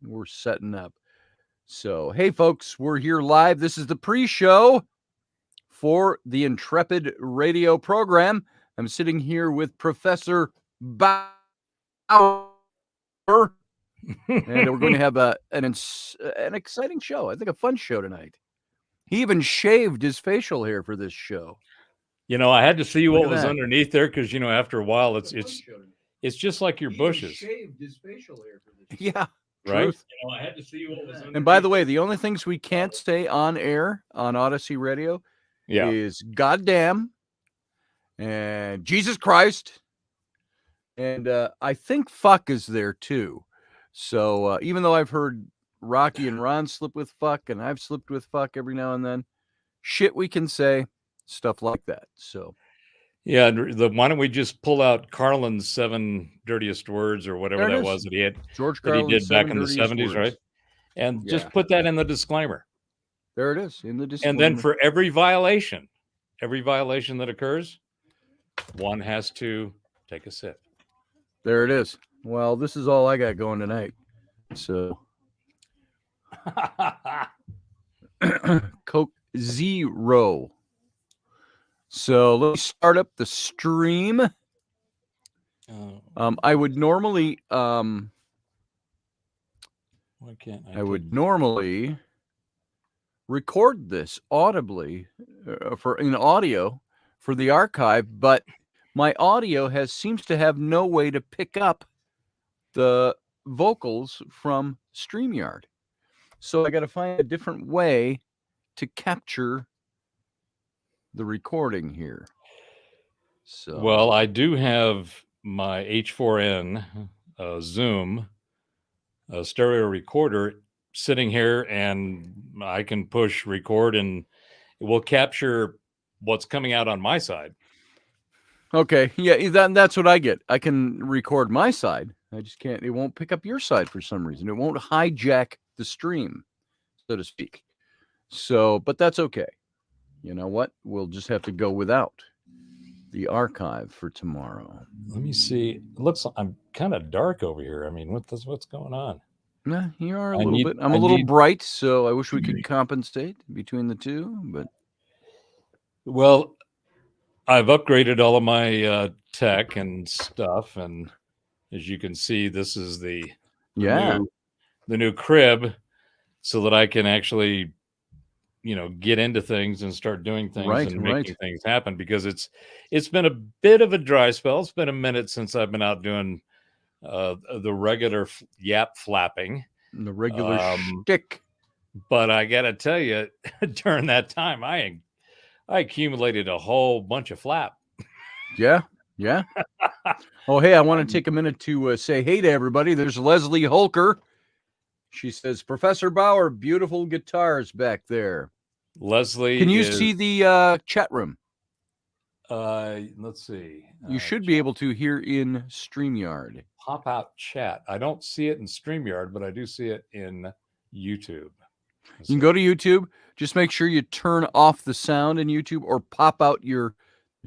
We're setting up. So, hey, folks, we're here live. This is the pre-show for the Intrepid radio program. I'm sitting here with Professor Bauer, and we're going to have an exciting show. I think a fun show tonight. He even shaved his facial hair for this show. You know, I had to see what was underneath there because, you know, after a while, it's just like your bushes. He shaved his facial hair for this show. Yeah. Right. Truth. You know, I had to see what was underneath. And by the way, the only things we can't say on air on Odyssey Radio is goddamn and Jesus Christ. And I think fuck is there too. So even though I've heard Rocky and Ron slip with fuck, and I've slipped with fuck every now and then, shit we can say, stuff like that. So yeah, why don't we just pull out Carlin's 7 dirtiest words or whatever that was that he had, George that he Carlin's did back in the 70s, right? And just put that in the disclaimer. There it is in the disclaimer. And then for every violation that occurs, one has to take a sip. There it is. Well, this is all I got going tonight. So Coke Zero. So let's start up the stream. I would normally why can't I would normally record this audibly in audio for the archive, but my audio seems to have no way to pick up the vocals from StreamYard. So I got to find a different way to capture the recording here. So well, I do have my H4n Zoom stereo recorder sitting here, and I can push record and it will capture what's coming out on my side. Okay, yeah, that's what I get. I can record my side. I just can't. It won't pick up your side for some reason. It won't hijack the stream, so to speak. So, but that's okay. You know what? We'll just have to go without the archive for tomorrow. Let me see. It looks like I'm kind of dark over here. I mean, what's going on? Nah, you are a little bit. I'm a little bright, so I wish we could compensate between the two. But well, I've upgraded all of my tech and stuff, and as you can see, this is the new crib, so that I can actually, you know, get into things and start doing things and making things happen, because it's been a bit of a dry spell. It's been a minute since I've been out doing the regular yap flapping, the regular shtick. But I gotta tell you, during that time, I accumulated a whole bunch of flap. Yeah. Oh, hey, I want to take a minute to say hey to everybody. There's Leslie Holker. She says, Professor Bauer, beautiful guitars back there. Leslie, can you see the chat room? Let's see. You should be able to hear in StreamYard. Pop out chat. I don't see it in StreamYard, but I do see it in YouTube. You can go to YouTube. Just make sure you turn off the sound in YouTube or pop out your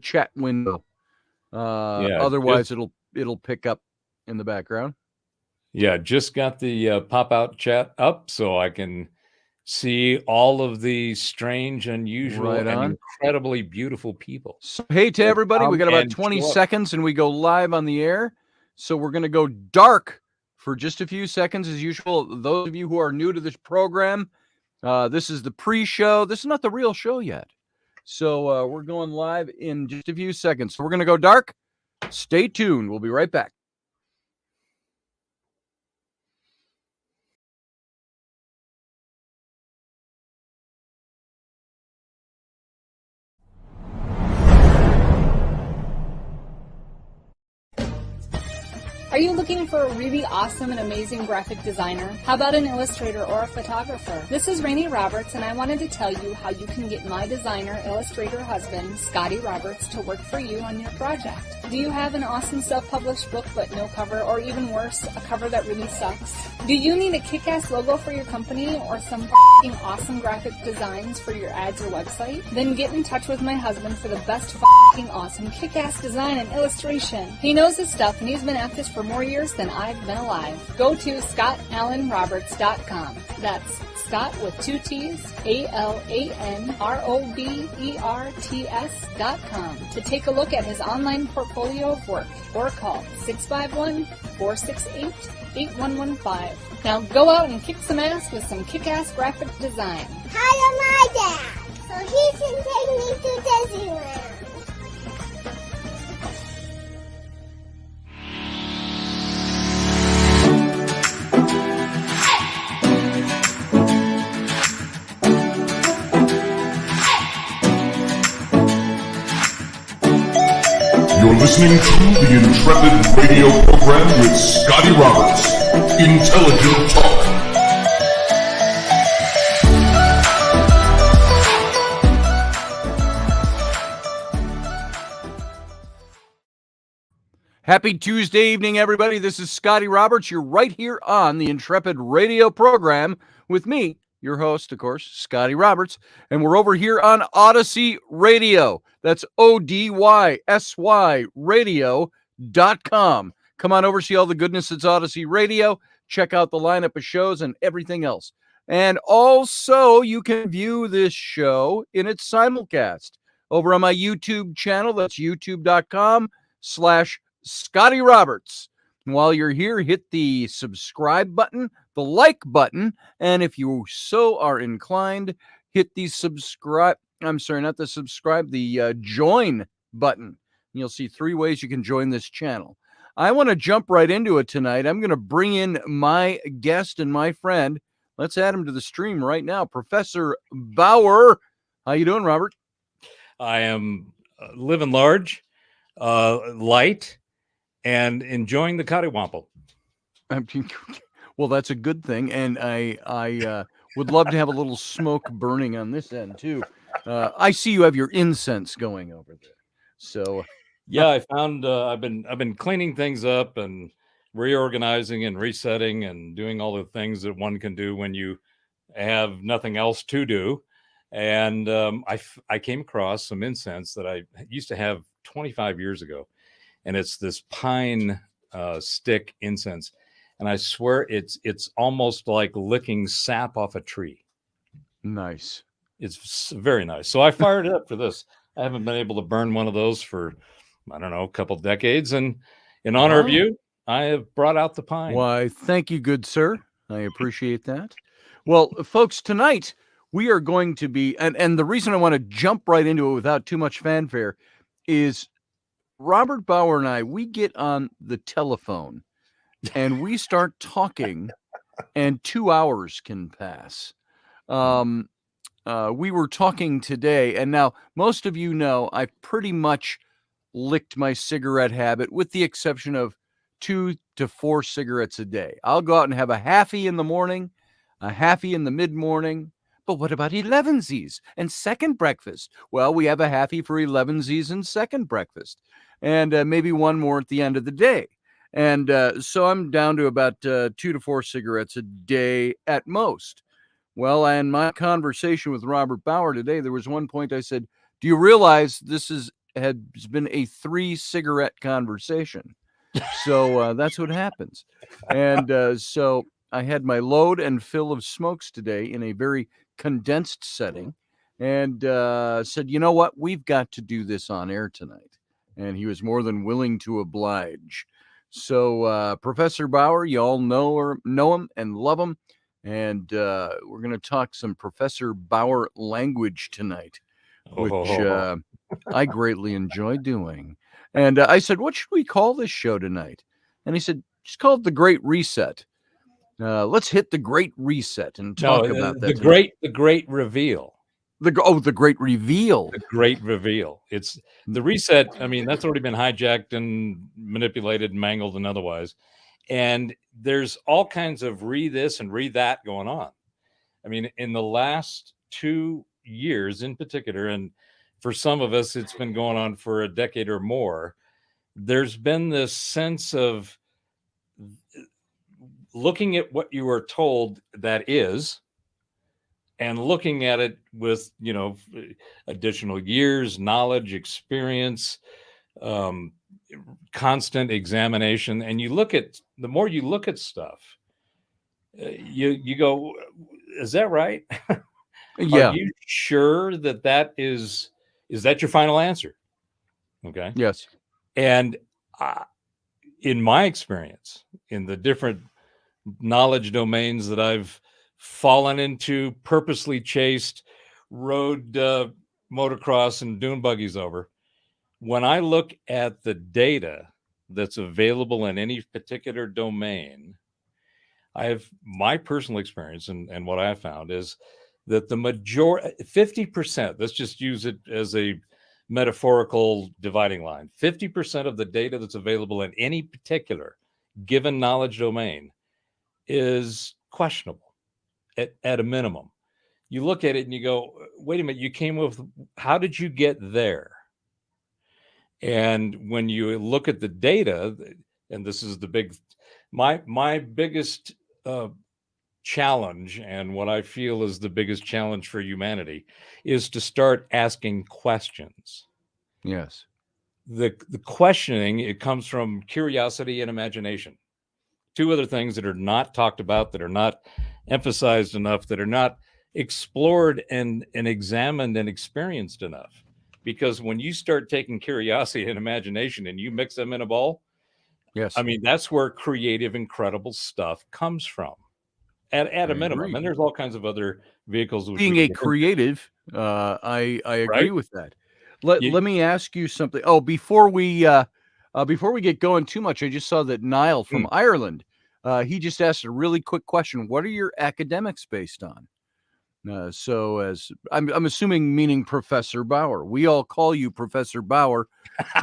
chat window. Otherwise, it'll pick up in the background. Yeah, just got the pop-out chat up so I can see all of the strange, unusual, and incredibly beautiful people. So, hey to everybody, we got about 20 seconds and we go live on the air. So we're going to go dark for just a few seconds as usual. Those of you who are new to this program, this is the pre-show. This is not the real show yet. So we're going live in just a few seconds. So we're going to go dark. Stay tuned. We'll be right back. Are you looking for a really awesome and amazing graphic designer? How about an illustrator or a photographer? This is Rainey Roberts, and I wanted to tell you how you can get my designer, illustrator husband, Scotty Roberts, to work for you on your project. Do you have an awesome self-published book but no cover, or even worse, a cover that really sucks? Do you need a kick-ass logo for your company or some f***ing awesome graphic designs for your ads or website? Then get in touch with my husband for the best f***ing awesome kick-ass design and illustration. He knows his stuff, and he's been at this for for more years than I've been alive. Go to ScottAlanRoberts.com. That's Scott with 2 T's, AlanRoberts.com to take a look at his online portfolio of work, or call 651-468-8115. Now go out and kick some ass with some kick-ass graphic design. Hire my dad, so he can take me to Disneyland. You're listening to the Intrepid radio program with Scotty Roberts. Intelligent Talk. Happy Tuesday evening, everybody. This is Scotty Roberts. You're right here on the Intrepid radio program with me, your host, of course, Scotty Roberts. And we're over here on Odyssey Radio. That's ODYSY radio.com. Come on over, see all the goodness that's Odyssey Radio. Check out the lineup of shows and everything else. And also, you can view this show in its simulcast over on my YouTube channel. That's youtube.com/Scotty Roberts. And while you're here, hit the subscribe button, the like button, and if you so are inclined, hit the join button. You'll see 3 ways you can join this channel. I want to jump right into it tonight. I'm going to bring in my guest and my friend. Let's add him to the stream right now. Professor Bauer. How you doing, Robert? I am living large, light, and enjoying the cottywomple. Well, that's a good thing, and I would love to have a little smoke burning on this end too. I see you have your incense going over there. So, yeah, I found I've been cleaning things up and reorganizing and resetting and doing all the things that one can do when you have nothing else to do. And I came across some incense that I used to have 25 years ago, and it's this pine stick incense. And I swear it's almost like licking sap off a tree. Nice. It's very nice. So I fired it up for this. I haven't been able to burn one of those for, I don't know, a couple decades. And in honor of you, I have brought out the pine. Why, thank you, good sir. I appreciate that. Well, folks, tonight we are going to be, and the reason I want to jump right into it without too much fanfare is Robert Bauer and I, we get on the telephone and we start talking and 2 hours can pass. We were talking today, and now most of you know I've pretty much licked my cigarette habit with the exception of 2 to 4 cigarettes a day. I'll go out and have a halfie in the morning, a halfie in the mid-morning. But what about 11sies and second breakfast? Well, we have a halfie for 11sies and second breakfast, and maybe one more at the end of the day. And so I'm down to about 2 to 4 cigarettes a day at most. Well, in my conversation with Robert Bauer today, there was one point I said, do you realize this has been a 3-cigarette conversation? So that's what happens. And so I had my load and fill of smokes today in a very condensed setting and said, you know what? We've got to do this on air tonight. And he was more than willing to oblige. So Professor Bauer, you all know him and love him. And we're going to talk some Professor Bauer language tonight, which I greatly enjoy doing. And I said, what should we call this show tonight? And he said, just call it The Great Reset. Let's hit the Great Reset and talk about that. The Great Reveal. The Great Reveal. The Great Reveal. It's the reset. I mean, that's already been hijacked and manipulated, mangled, and otherwise. And there's all kinds of re this and re that going on. I mean, in the last 2 years in particular, and for some of us, it's been going on for a decade or more. There's been this sense of looking at what you were told that is, and looking at it with, additional years, knowledge, experience, constant examination. And you look at, the more you look at stuff, you go, is that right? Yeah. Are you sure that is that your final answer? Okay. Yes. And in my experience, in the different knowledge domains that I've fallen into, purposely chased, rode motocross and dune buggies over, when I look at the data that's available in any particular domain, I have my personal experience, and what I have found is that the majority, 50%, let's just use it as a metaphorical dividing line, 50% of the data that's available in any particular given knowledge domain is questionable at a minimum. You look at it and you go, wait a minute, you came with, how did you get there? And when you look at the data, and this is the big, my biggest challenge, and what I feel is the biggest challenge for humanity, is to start asking questions. Yes. The questioning, it comes from curiosity and imagination. Two other things that are not talked about, that are not emphasized enough, that are not explored and examined and experienced enough. Because when you start taking curiosity and imagination and you mix them in a bowl, yes, I mean, that's where creative, incredible stuff comes from at a minimum. Agree. And there's all kinds of other vehicles. Being a creative, I agree right? with that. Let me ask you something. Oh, before we get going too much, I just saw that Niall from Ireland, he just asked a really quick question. What are your academics based on? So as I'm assuming, meaning Professor Bauer. We all call you Professor Bauer,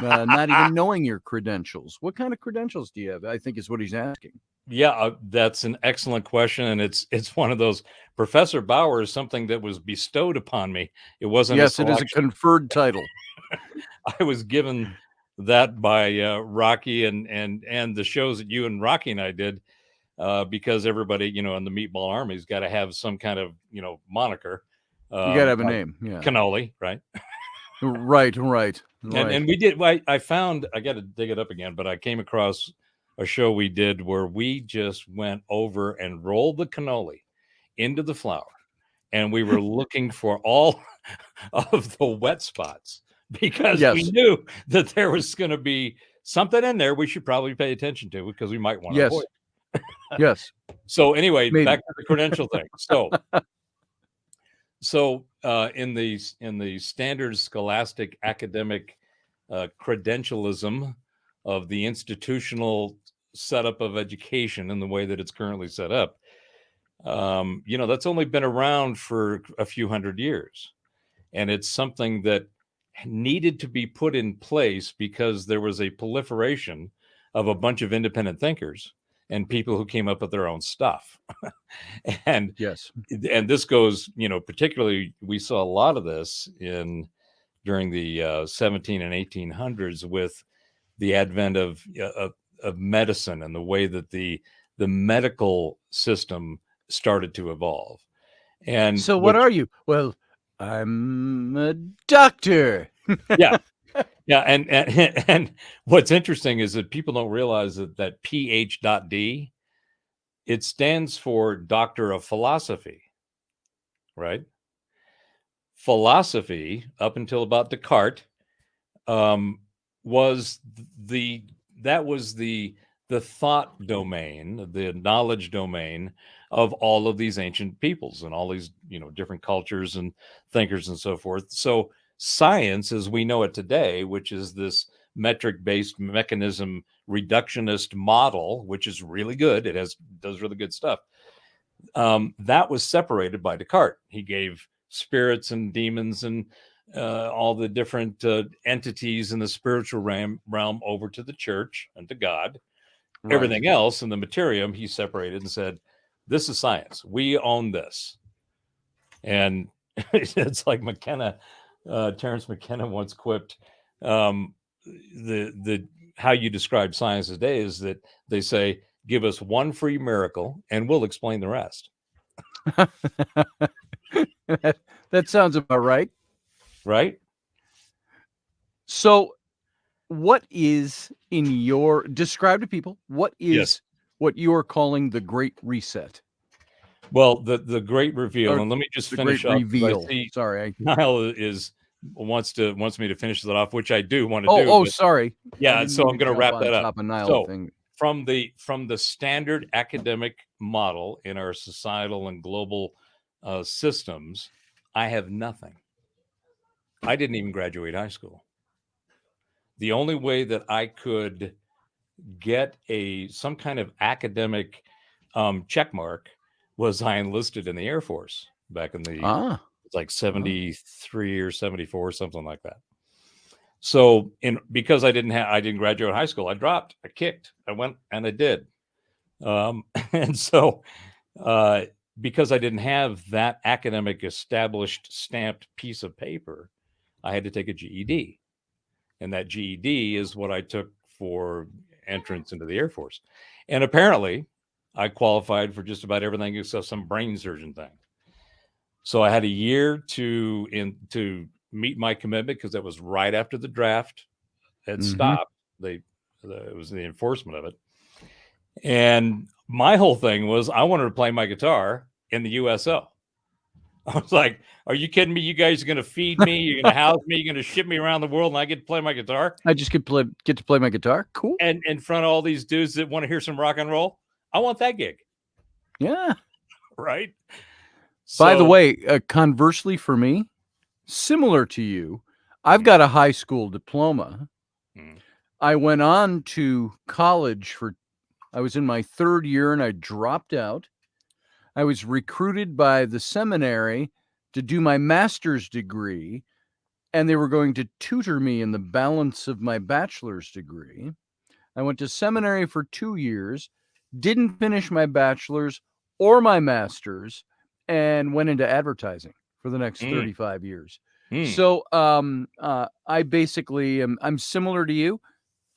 not even knowing your credentials. What kind of credentials do you have? I think is what he's asking. Yeah, that's an excellent question, and it's one of those. Professor Bauer is something that was bestowed upon me. It wasn't. Yes, it is a conferred title. I was given that by Rocky and the shows that you and Rocky and I did, because everybody, in the Meatball Army's got to have some kind of moniker. You got to have a name. Yeah, Cannoli, right? right. And we did. I found, I got to dig it up again, but I came across a show we did where we just went over and rolled the cannoli into the flour, and we were looking for all of the wet spots, because we knew that there was going to be something in there we should probably pay attention to, because we might want to avoid. Yes. So anyway, back to the credential thing. So in the standard scholastic academic credentialism of the institutional setup of education and the way that it's currently set up, that's only been around for a few hundred years. And it's something that needed to be put in place because there was a proliferation of a bunch of independent thinkers and people who came up with their own stuff. And this goes, particularly, we saw a lot of this during the 17 and 1800s with the advent of medicine and the way that the medical system started to evolve. And so what are you? Well, I'm a doctor. Yeah. And what's interesting is that people don't realize that PhD, it stands for Doctor of Philosophy, right? Philosophy, up until about Descartes, was the thought domain, the knowledge domain of all of these ancient peoples and all these, different cultures and thinkers and so forth. So science as we know it today, which is this metric-based mechanism reductionist model, which is really good. It does really good stuff. That was separated by Descartes. He gave spirits and demons and all the different entities in the spiritual realm over to the church and to God. Right. Everything else in the materium, he separated and said, this is science. We own this. And it's like McKenna, Terence McKenna once quipped, the how you describe science today is that they say, give us one free miracle and we'll explain the rest. That sounds about right. Right. So what is in your describe to people what is what you are calling the Great Reset? Well, the great reveal, Or and let me just the finish Great up. 'Cause I Reveal. see Sorry. Niall wants me to finish that off, which I do want to do. Oh, but sorry. I yeah, didn't so mean I'm to going to jump wrap on that up. top of Niall So thing. from the standard academic model in our societal and global systems, I have nothing. I didn't even graduate high school. The only way that I could get some kind of academic check mark was I enlisted in the Air Force back in the it's like 73 or 74, something like that. So because I didn't graduate high school, I dropped, I kicked, I went and I did. And so because I didn't have that academic established stamped piece of paper, I had to take a GED. And that GED is what I took for entrance into the Air Force. And apparently I qualified for just about everything except some brain surgeon thing. So I had a year to meet my commitment, because that was right after the draft had stopped. It was the enforcement of it. And my whole thing was I wanted to play my guitar in the USO. I was like, are you kidding me? You guys are going to feed me. You're going to house me. You're going to ship me around the world, and I get to play my guitar. I just get to play my guitar. Cool. And in front of all these dudes that want to hear some rock and roll. I want that gig. Yeah. Right. By the way, conversely for me, similar to you, I've got a high school diploma. I went on to college I was in my third year and I dropped out. I was recruited by the seminary to do my master's degree, and they were going to tutor me in the balance of my bachelor's degree. I went to seminary for 2 years, didn't finish my bachelor's or my master's, and went into advertising for the next 35 years. So I basically I'm similar to you.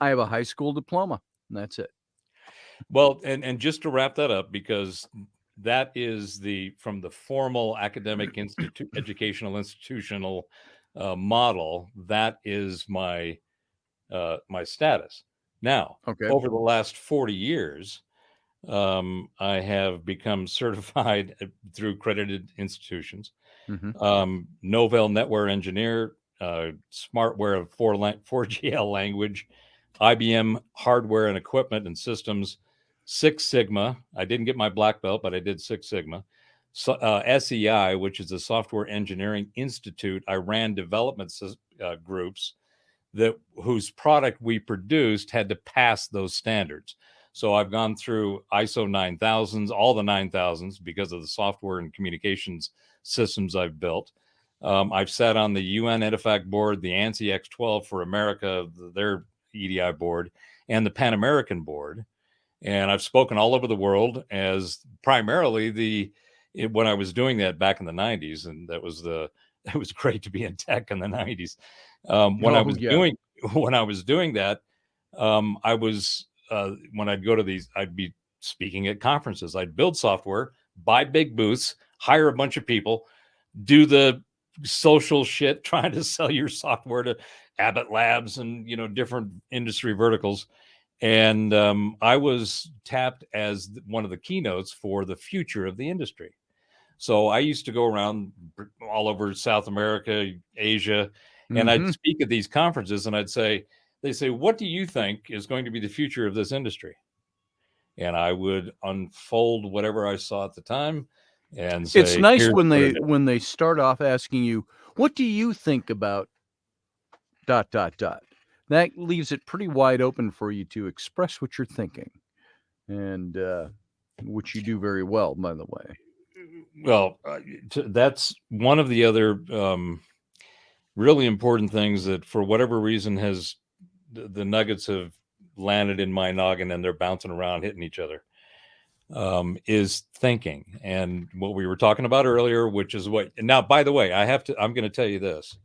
I have a high school diploma, and that's it. Well, and just to wrap that up, because that is from the formal academic educational institutional model, that is my status. Now, over the last 40 years, I have become certified through accredited institutions. Novell Netware Engineer, Smartware of 4GL language, IBM Hardware and Equipment and Systems, Six Sigma. I didn't get my black belt, but I did Six Sigma. SEI, which is the Software Engineering Institute. I ran development groups whose product we produced had to pass those standards. So I've gone through ISO 9000s, all the 9000s, because of the software and communications systems I've built. I've sat on the UN EDIFACT board, the ANSI X12 for America, their EDI board, and the Pan American board. And I've spoken all over the world as primarily when I was doing that back in the 90s. And it was great to be in tech in the 90s. When I was doing that, when I'd go to these, I'd be speaking at conferences. I'd build software, buy big booths, hire a bunch of people, do the social shit, trying to sell your software to Abbott Labs and different industry verticals. And I was tapped as one of the keynotes for the future of the industry. So I used to go around all over South America, Asia, and I'd speak at these conferences, and they say, what do you think is going to be the future of this industry? And I would unfold whatever I saw at the time and say, it's nice when they start off asking you, what do you think about ... That leaves it pretty wide open for you to express what you're thinking, and which you do very well, by the way. Well, that's one of the other really important things that, for whatever reason, the nuggets have landed in my noggin, and they're bouncing around, hitting each other, is thinking. And what we were talking about earlier, which is now, by the way, I'm going to tell you this.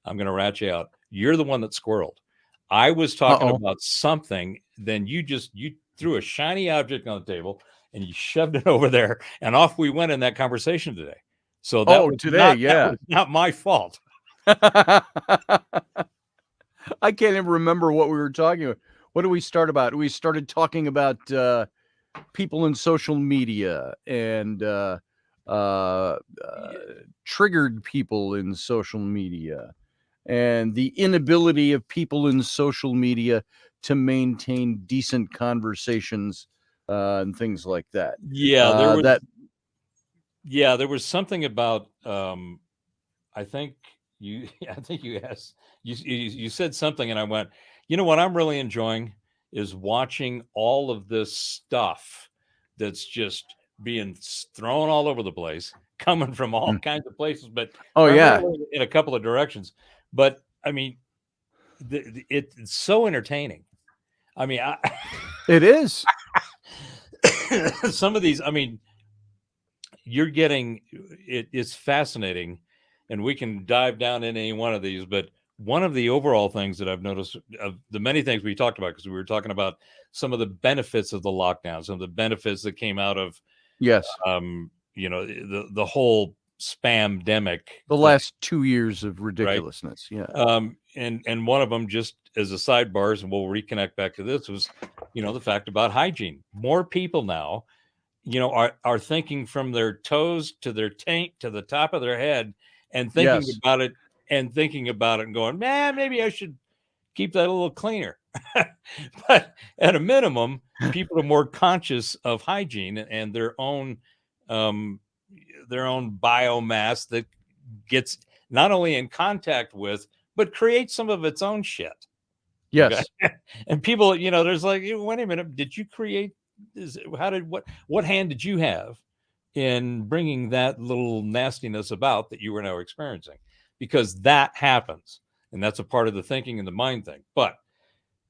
I'm going to rat you out. You're the one that squirreled. I was talking about something, then you threw a shiny object on the table and you shoved it over there, and off we went in that conversation today. So that was not my fault. I can't even remember what we were talking about. What did we start about? We started talking about people in social media and triggered people in social media and the inability of people in social media to maintain decent conversations and things like that. Yeah, that there was something about I think you asked you said something and I went, you know what I'm really enjoying is watching all of this stuff that's just being thrown all over the place, coming from all kinds of places, but primarily in a couple of directions. But I mean, it's so entertaining. I mean, it is. Some of these, I mean, you're getting it's fascinating, and we can dive down in any one of these, but one of the overall things that I've noticed of the many things we talked about, because we were talking about some of the benefits of the lockdown, some of the benefits that came out of you know, the whole spam-demic, the last 2 years of ridiculousness, right? And one of them, just as a sidebars, and we'll reconnect back to this, was, you know, the fact about hygiene. More people now, you know, are thinking from their toes to their taint to the top of their head and thinking about it and going, man, maybe I should keep that a little cleaner. But at a minimum, people are more conscious of hygiene and their own biomass that gets not only in contact with, but creates some of its own shit. Yes. Okay? And people, you know, there's like, wait a minute, did you create what hand did you have in bringing that little nastiness about that you were now experiencing? Because that happens, and that's a part of the thinking and the mind thing. But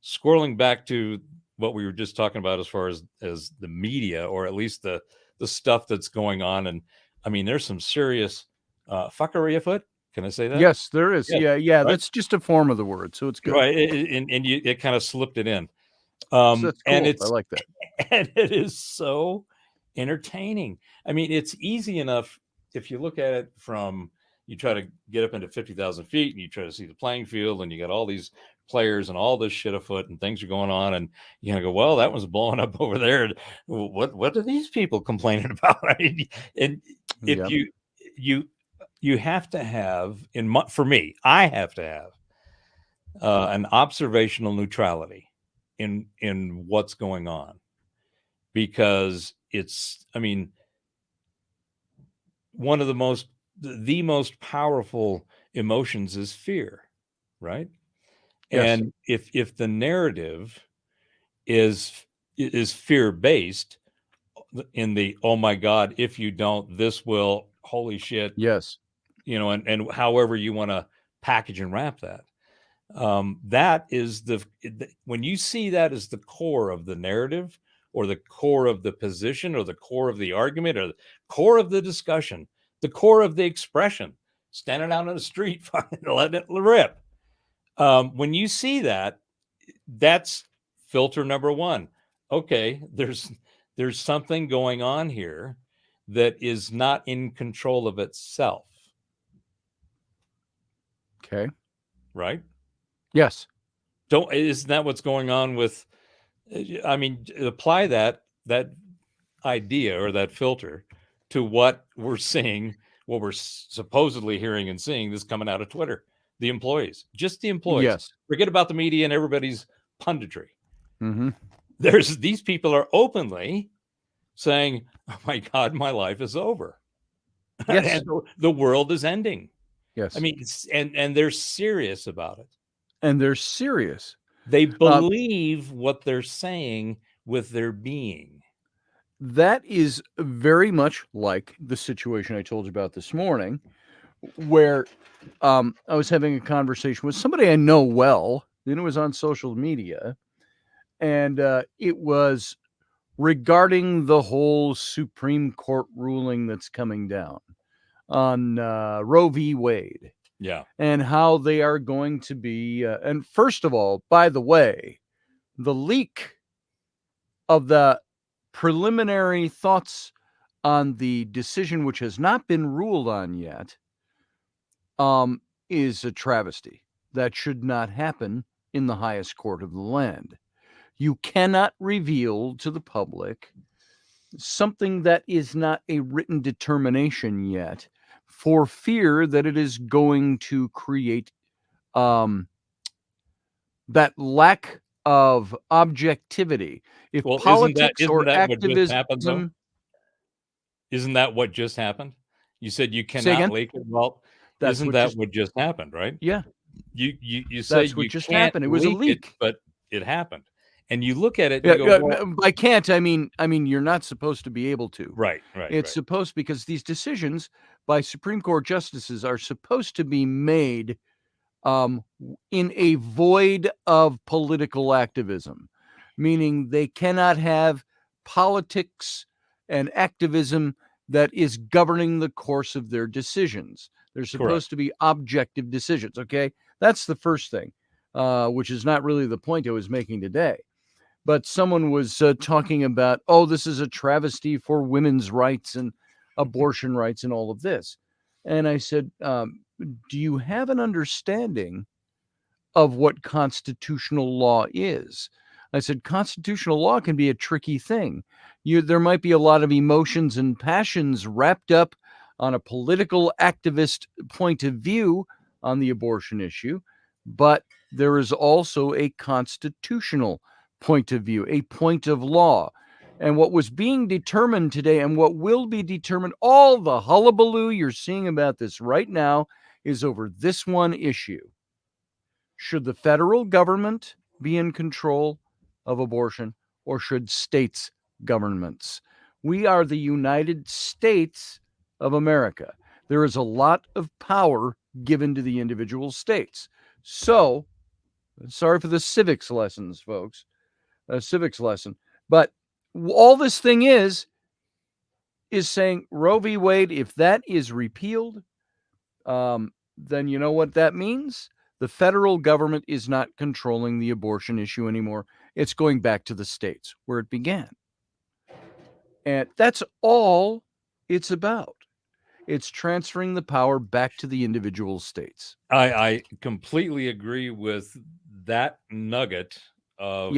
swirling back to what we were just talking about as far as the media, or at least the stuff that's going on, and I mean, there's some serious fuckery afoot. Can I say that? Yes, there is. Yeah. Right? That's just a form of the word, so it's good. Right, and it kind of slipped it in. So that's cool. And I like that. And it is so entertaining. I mean, it's easy enough if you look at it from, you try to get up into 50,000 feet and you try to see the playing field, and you got all these players and all this shit afoot and things are going on, and you go, well, that one's blowing up over there. What are these people complaining about? And if you have to have, for me, I have to have an observational neutrality in what's going on, because it's, I mean, one of the most powerful emotions is fear, right? Yes. And if the narrative is fear based, in the, oh my God, if you don't, this will, holy shit, yes, you know, and however you want to package and wrap that. That is when you see that as the core of the narrative, or the core of the position, or the core of the argument, or the core of the discussion, the core of the expression, standing out on the street, fucking letting it rip. When you see that, that's filter number one. Okay, there's something going on here that is not in control of itself. Okay. Right? Yes. Isn't that what's going on with, I mean, apply that idea or that filter to what we're seeing, what we're supposedly hearing and seeing, this coming out of Twitter. The employees, just the employees. Yes. Forget about the media and everybody's punditry. Mm-hmm. These people are openly saying, oh my God, my life is over. Yes. And the world is ending. Yes. I mean, and they're serious about it. And they're serious. They believe what they're saying with their being. That is very much like the situation I told you about this morning, where I was having a conversation with somebody I know well, and it was on social media, and it was regarding the whole Supreme Court ruling that's coming down on Roe v. Wade. Yeah. And how they are going to be, and first of all, by the way, the leak of the preliminary thoughts on the decision, which has not been ruled on yet, is a travesty. That should not happen in the highest court of the land. You cannot reveal to the public something that is not a written determination yet, for fear that it is going to create that lack of objectivity. If Well, politics isn't or that what just happened, though? activism, Isn't that what just happened? You said you say again, cannot leak it. Well, that's isn't what that just, what just happened, right? yeah, You say that's what you just can't happened. It was a leak it, leak. but it happened. And you look at it and Yeah, you go, well, I can't. I mean, you're not supposed to be able to. right. It's supposed, because these decisions by Supreme Court justices are supposed to be made in a void of political activism, meaning they cannot have politics and activism that is governing the course of their decisions. They're supposed to be objective decisions. Okay, that's the first thing, which is not really the point I was making today. But someone was talking about, oh, this is a travesty for women's rights and abortion rights and all of this. And I said, do you have an understanding of what constitutional law is? I said, constitutional law can be a tricky thing. There might be a lot of emotions and passions wrapped up on a political activist point of view on the abortion issue, but there is also a constitutional point of view, a point of law. And what was being determined today and what will be determined, all the hullabaloo you're seeing about this right now, is over this one issue. Should the federal government be in control of abortion, or should states' governments? We are the United States of America. There is a lot of power given to the individual states. So, sorry for the civics lessons, folks. A civics lesson. But all this thing is saying Roe v. Wade, if that is repealed, then you know what that means? The federal government is not controlling the abortion issue anymore. It's going back to the states where it began. And that's all it's about. It's transferring the power back to the individual states. I completely agree with that nugget of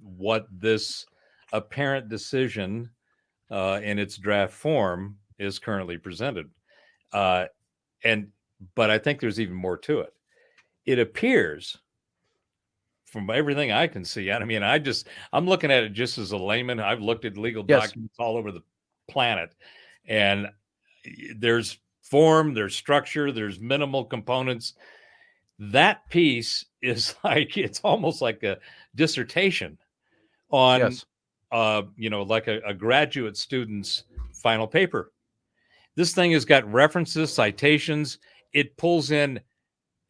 what this apparent decision in its draft form is currently presented. But I think there's even more to it. It appears, from everything I can see, I mean, I'm looking at it just as a layman. I've looked at legal documents all over the planet, and there's form, there's structure, there's minimal components. That piece is like, it's almost like a dissertation on, like a graduate student's final paper. This thing has got references, citations. It pulls in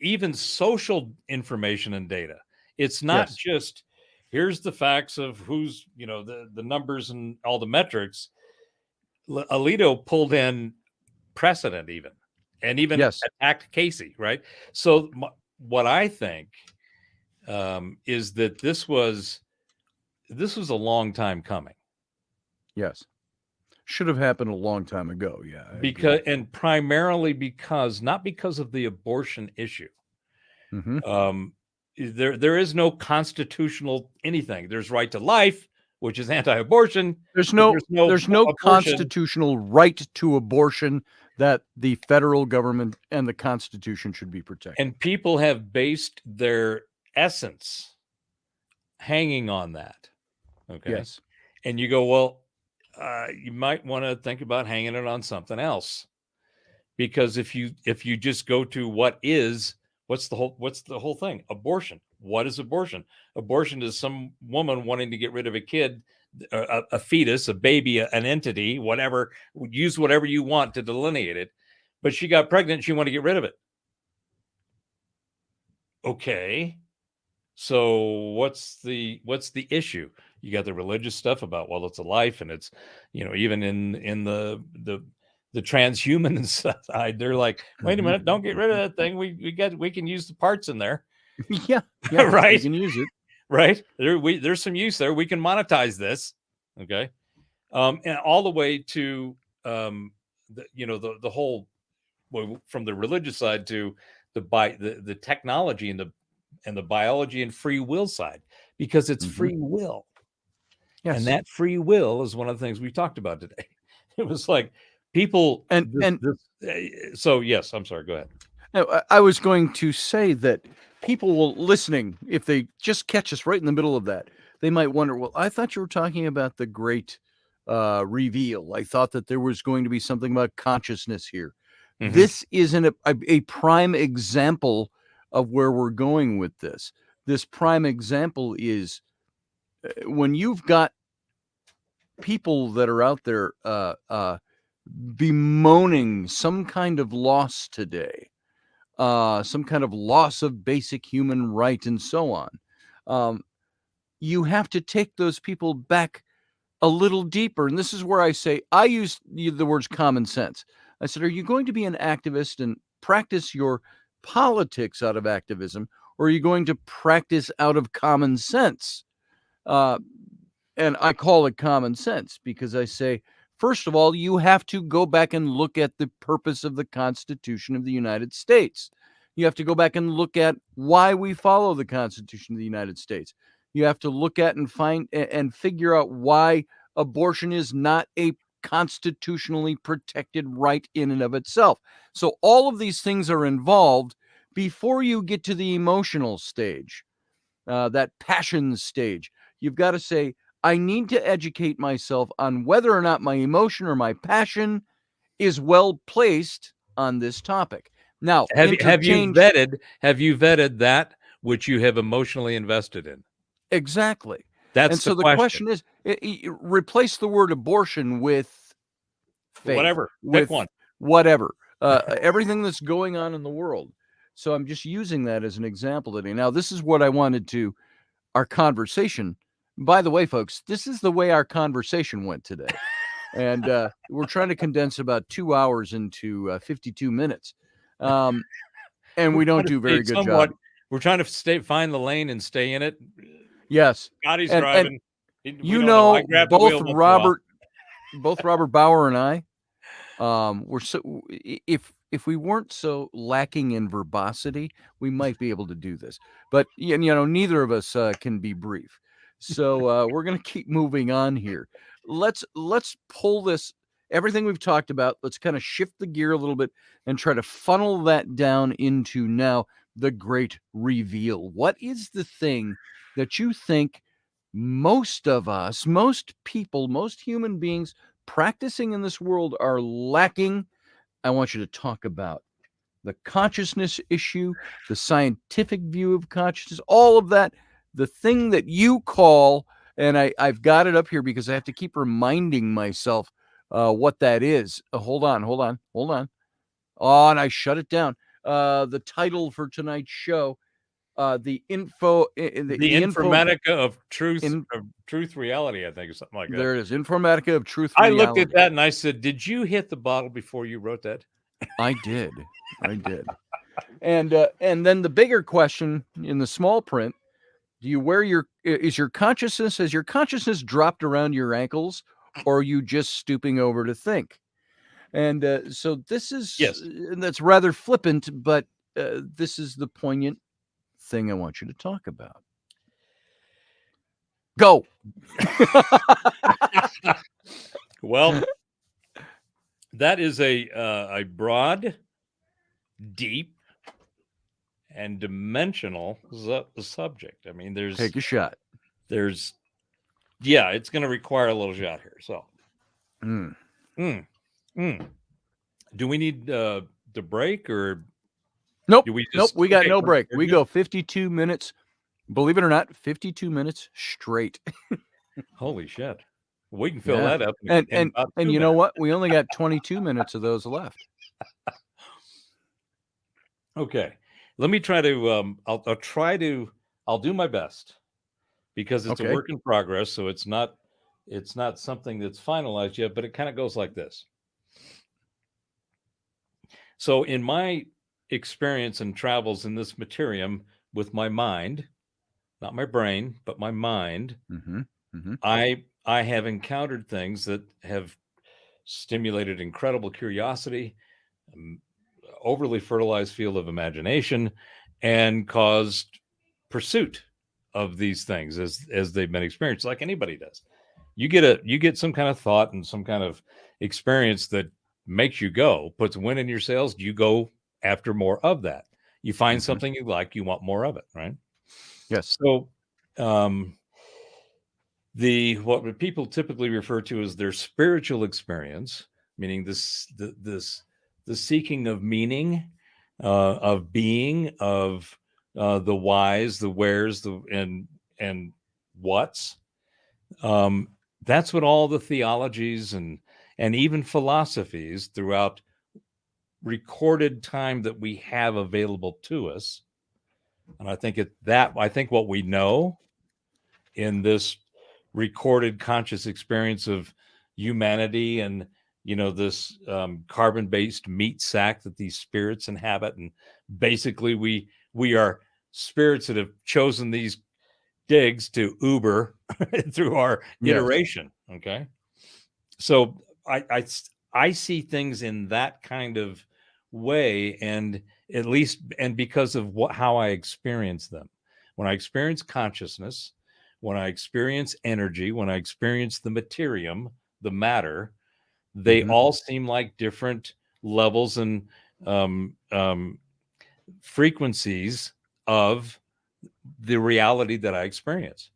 even social information and data. It's not just, here's the facts of who's, the numbers and all the metrics. Alito pulled in precedent and even attacked Casey, right? So what I think is that this was a long time coming. Yes. Should have happened a long time ago. Yeah. Primarily because, not because of the abortion issue. Mm-hmm. There is no constitutional anything. There's right to life, which is anti-abortion. There's no constitutional right to abortion that the federal government and the Constitution should be protecting. And people have based their essence hanging on that. Okay. Yes. And you go, well, you might want to think about hanging it on something else, because if you just go to what's the whole thing? Abortion. What is abortion? Abortion is some woman wanting to get rid of a kid, a fetus, a baby, an entity, whatever. Use whatever you want to delineate it, but she got pregnant. She wanted to get rid of it. Okay. So what's the issue? You got the religious stuff about, well, it's a life, and it's, even in the transhuman side, they're like, wait a minute, don't get rid of that thing. We can use the parts in there. Yeah, right. We can use it. Right. There's some use there. We can monetize this. Okay. And all the way to the whole, from the religious side to the technology and and the biology and free will side, because it's free will. Yes. And that free will is one of the things we talked about today. It was like people. So yes, I'm sorry. Go ahead. No, I was going to say that people will listening, if they just catch us right in the middle of that, they might wonder, well, I thought you were talking about the great reveal. I thought that there was going to be something about consciousness here. Mm-hmm. This isn't a prime example of where we're going with this. This prime example is when you've got people that are out there bemoaning some kind of loss today, some kind of loss of basic human right and so on. You have to take those people back a little deeper. And this is where I say, I use the words common sense. I said, are you going to be an activist and practice your politics out of activism, or are you going to practice out of common sense? And I call it common sense because I say, first of all, you have to go back and look at the purpose of the Constitution of the United States. You have to go back and look at why we follow the Constitution of the United States. You have to look at and find and figure out why abortion is not a constitutionally protected right in and of itself. So all of these things are involved before you get to the emotional stage, that passion stage. You've got to say, I need to educate myself on whether or not my emotion or my passion is well placed on this topic. Now, have you vetted that which you have emotionally invested in? Exactly. That's and so the question is, replace the word abortion with faith, whatever. With pick one. Whatever. Everything that's going on in the world. So I'm just using that as an example today. Now, this is what I wanted to, our conversation. By the way, folks, this is the way our conversation went today. And we're trying to condense about 2 hours into 52 minutes. And we don't do very good job. We're trying to find the lane and stay in it. Yes. Scotty's driving. Both Robert Bauer and I, we're so, if we weren't so lacking in verbosity, we might be able to do this. But neither of us can be brief. So we're going to keep moving on here. Let's pull this, everything we've talked about, let's kind of shift the gear a little bit and try to funnel that down into now the great reveal. What is the thing that you think most of us, most people, most human beings practicing in this world are lacking? I want you to talk about the consciousness issue, the scientific view of consciousness, all of that, the thing that you call, and I've got it up here because I have to keep reminding myself what that is. Hold on. Oh, and I shut it down. The title for tonight's show, the Informatica of truth reality, I think, or something like that. There it is, Informatica of truth reality. I looked at that and I said, did you hit the bottle before you wrote that? I did. And then the bigger question in the small print, do you wear has your consciousness dropped around your ankles, or are you just stooping over to think? And so this is, yes, and that's rather flippant, but this is the poignant thing I want you to talk about. Go. Well, that is a broad, deep, and dimensional subject. I mean, take a shot. It's going to require a little shot here. So, do we need to break or? Nope. We got no break. We go 52 minutes. Believe it or not, 52 minutes straight. Holy shit! We can fill that up. And you know what? We only got 22 minutes of those left. Okay. Let me try to, I'll do my best because it's a work in progress. So it's not something that's finalized yet, but it kind of goes like this. So in my experience and travels in this materium with my mind, not my brain, but my mind, I have encountered things that have stimulated incredible curiosity, overly fertilized field of imagination, and caused pursuit of these things as they've been experienced, like anybody does. You get some kind of thought and some kind of experience that makes you go, puts wind in your sails. You go after more of that. You find something you like, you want more of it, right? Yes. So what people typically refer to as their spiritual experience, meaning the seeking of meaning, of being, of the whys, the wheres, and whats. That's what all the theologies and even philosophies throughout recorded time that we have available to us. And I think what we know in this recorded conscious experience of humanity and this carbon-based meat sack that these spirits inhabit, and basically we are spirits that have chosen these digs to Uber through our iteration. Okay, so I see things in that kind of way, and at least because of how I experience them. When I experience consciousness, when I experience energy, when I experience the materium, the matter, they all seem like different levels and frequencies of the reality that I experience.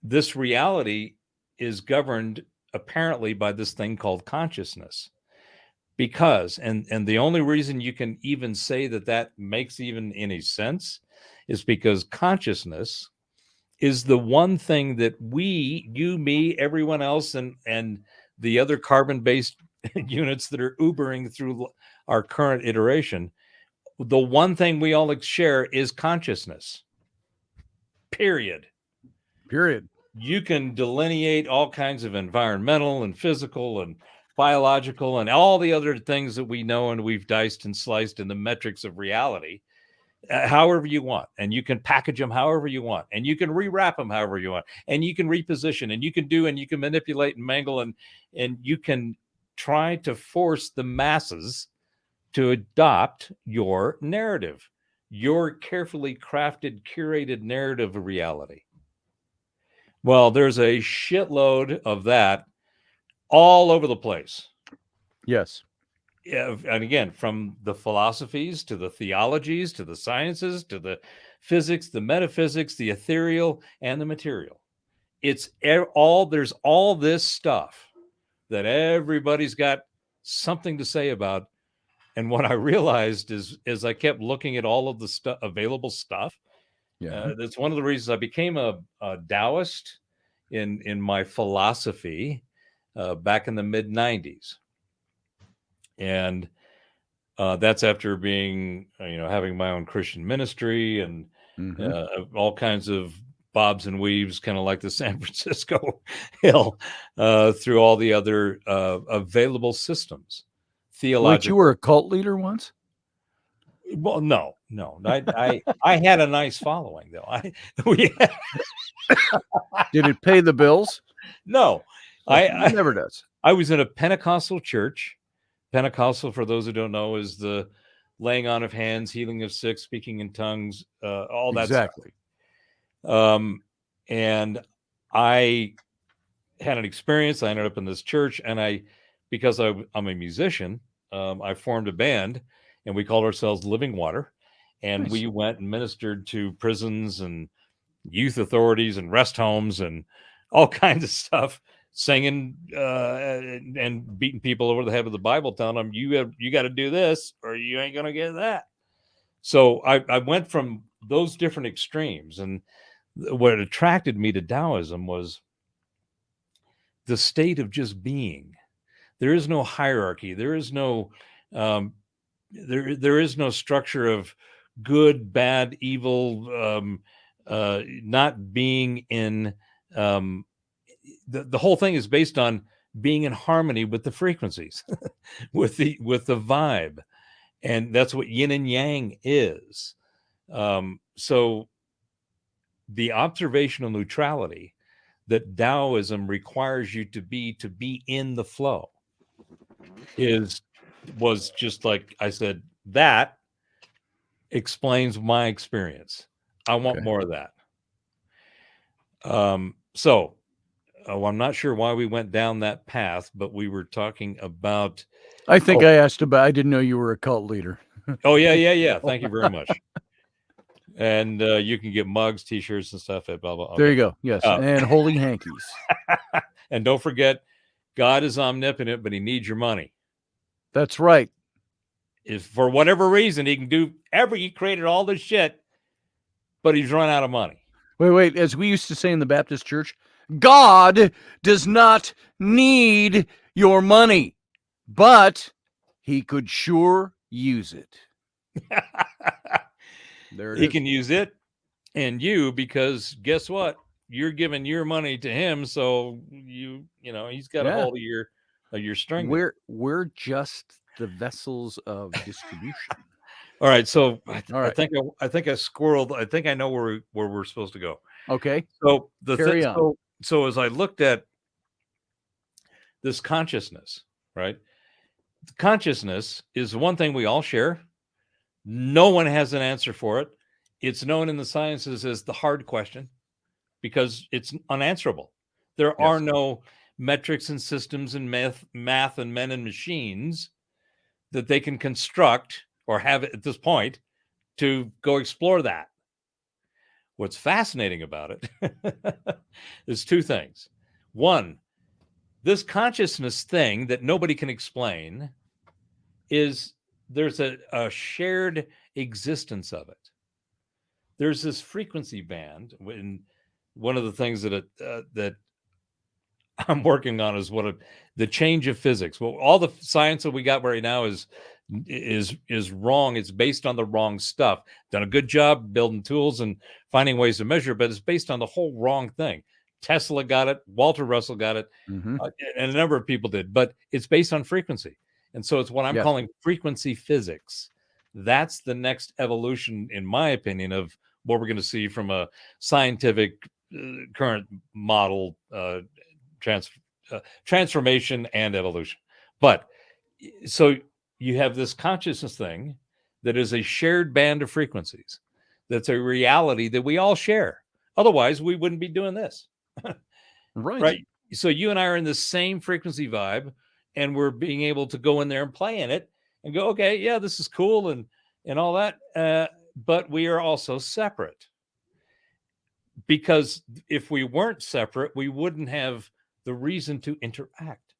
This reality is governed apparently by this thing called consciousness, because and the only reason you can even say that makes even any sense is because consciousness is the one thing that you, me, everyone else, and the other carbon-based units that are Ubering through our current iteration, the one thing we all share is consciousness. Period. You can delineate all kinds of environmental and physical and biological and all the other things that we know and we've diced and sliced in the metrics of reality, however you want, and you can package them however you want, and you can rewrap them however you want, and you can reposition, and you can manipulate and mangle, and you can try to force the masses to adopt your narrative, your carefully crafted, curated narrative of reality. Well, there's a shitload of that all over the place. Yes. Yeah, and again, from the philosophies to the theologies to the sciences to the physics, the metaphysics, the ethereal, and the material. There's all this stuff that everybody's got something to say about. And what I realized is I kept looking at all of the available stuff. That's one of the reasons I became a Taoist in my philosophy back in the mid-90s. And that's after being, having my own Christian ministry and all kinds of bobs and weaves, kind of like the San Francisco Hill, through all the other available systems. Wait, you were a cult leader once? Well, no. I had a nice following, though. Did it pay the bills? No, it never does. I was in a Pentecostal church. Pentecostal, for those who don't know, is the laying on of hands, healing of sick, speaking in tongues, all that exactly. Stuff. And I had an experience. I ended up in this church, and because I'm a musician, I formed a band, and we called ourselves Living Water, and we went and ministered to prisons and youth authorities and rest homes and all kinds of stuff, singing and beating people over the head with the Bible, telling them you got to do this or you ain't gonna get that. So I went from those different extremes, and what attracted me to Taoism was the state of just being. There is no hierarchy. There is no there is no structure of good, bad, evil, not being in. The whole thing is based on being in harmony with the frequencies, with the vibe, and that's what yin and yang is. So the observational neutrality that Taoism requires you to be in the flow was just like I said, that explains my experience. I want more of that. I'm not sure why we went down that path, but we were talking about. I think I asked about. I didn't know you were a cult leader. Oh yeah. Thank you very much. And you can get mugs, T-shirts, and stuff at blah blah. Okay. There you go. Yes, and holy hankies. And don't forget, God is omnipotent, but He needs your money. That's right. If for whatever reason He can do He created all this shit, but He's run out of money. Wait. As we used to say in the Baptist church, God does not need your money, but He could sure use it. There He can use it and you, because guess what? You're giving your money to Him, so He's got a hold of your string. We're just the vessels of distribution. All right, so I think I squirreled. I think I know where we're supposed to go. Okay. So Carry on. So as I looked at this consciousness, right? Consciousness is one thing we all share. No one has an answer for it. It's known in the sciences as the hard question because it's unanswerable. There are no metrics and systems and math and men and machines that they can construct or have at this point to go explore that. What's fascinating about it is two things. One, this consciousness thing that nobody can explain is there's a shared existence of it. There's this frequency band. When one of the things that I'm working on is the change of physics. Well, all the science that we got right now is wrong. It's based on the wrong stuff. Done a good job building tools and finding ways to measure, but it's based on the whole wrong thing. Tesla got it. Walter Russell got it. And a number of people did, but it's based on frequency. And so it's what I'm calling frequency physics. That's the next evolution, in my opinion, of what we're going to see from a scientific current model transformation and evolution. But so you have this consciousness thing that is a shared band of frequencies. That's a reality that we all share. Otherwise, we wouldn't be doing this. Right. So you and I are in the same frequency vibe, and we're being able to go in there and play in it and go, okay, yeah, this is cool and all that. But we are also separate. Because if we weren't separate, we wouldn't have the reason to interact.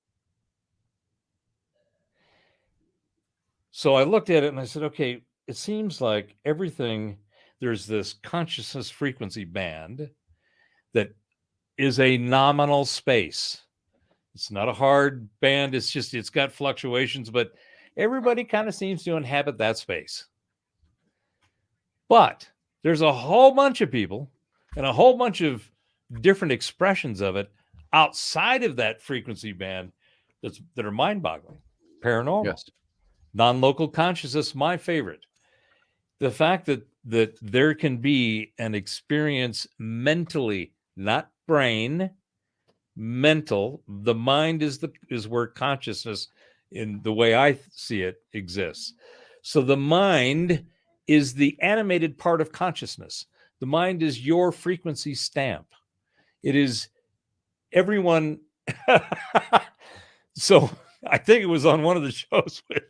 So I looked at it and I said, okay, it seems like everything, there's this consciousness frequency band that is a nominal space. It's not a hard band. It's got fluctuations, but everybody kind of seems to inhabit that space. But there's a whole bunch of people and a whole bunch of different expressions of it outside of that frequency band that are mind-boggling. Paranormal, non-local consciousness, my favorite. The fact that there can be an experience mentally, not brain, mental. The mind is where consciousness, in the way I see it, exists. So the mind is the animated part of consciousness. The mind is your frequency stamp. It is everyone. So I think it was on one of the shows with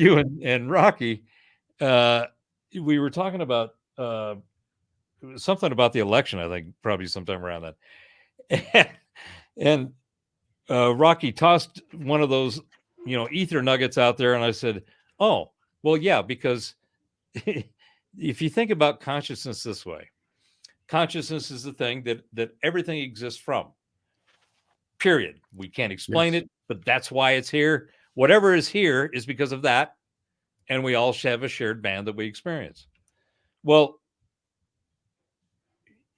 you and Rocky. We were talking about something about the election, I think, probably sometime around that. And Rocky tossed one of those, ether nuggets out there. And I said, oh, well, yeah, because if you think about consciousness this way, consciousness is the thing that everything exists from. Period. We can't explain it, but that's why it's here. Whatever is here is because of that. And we all have a shared band that we experience. Well,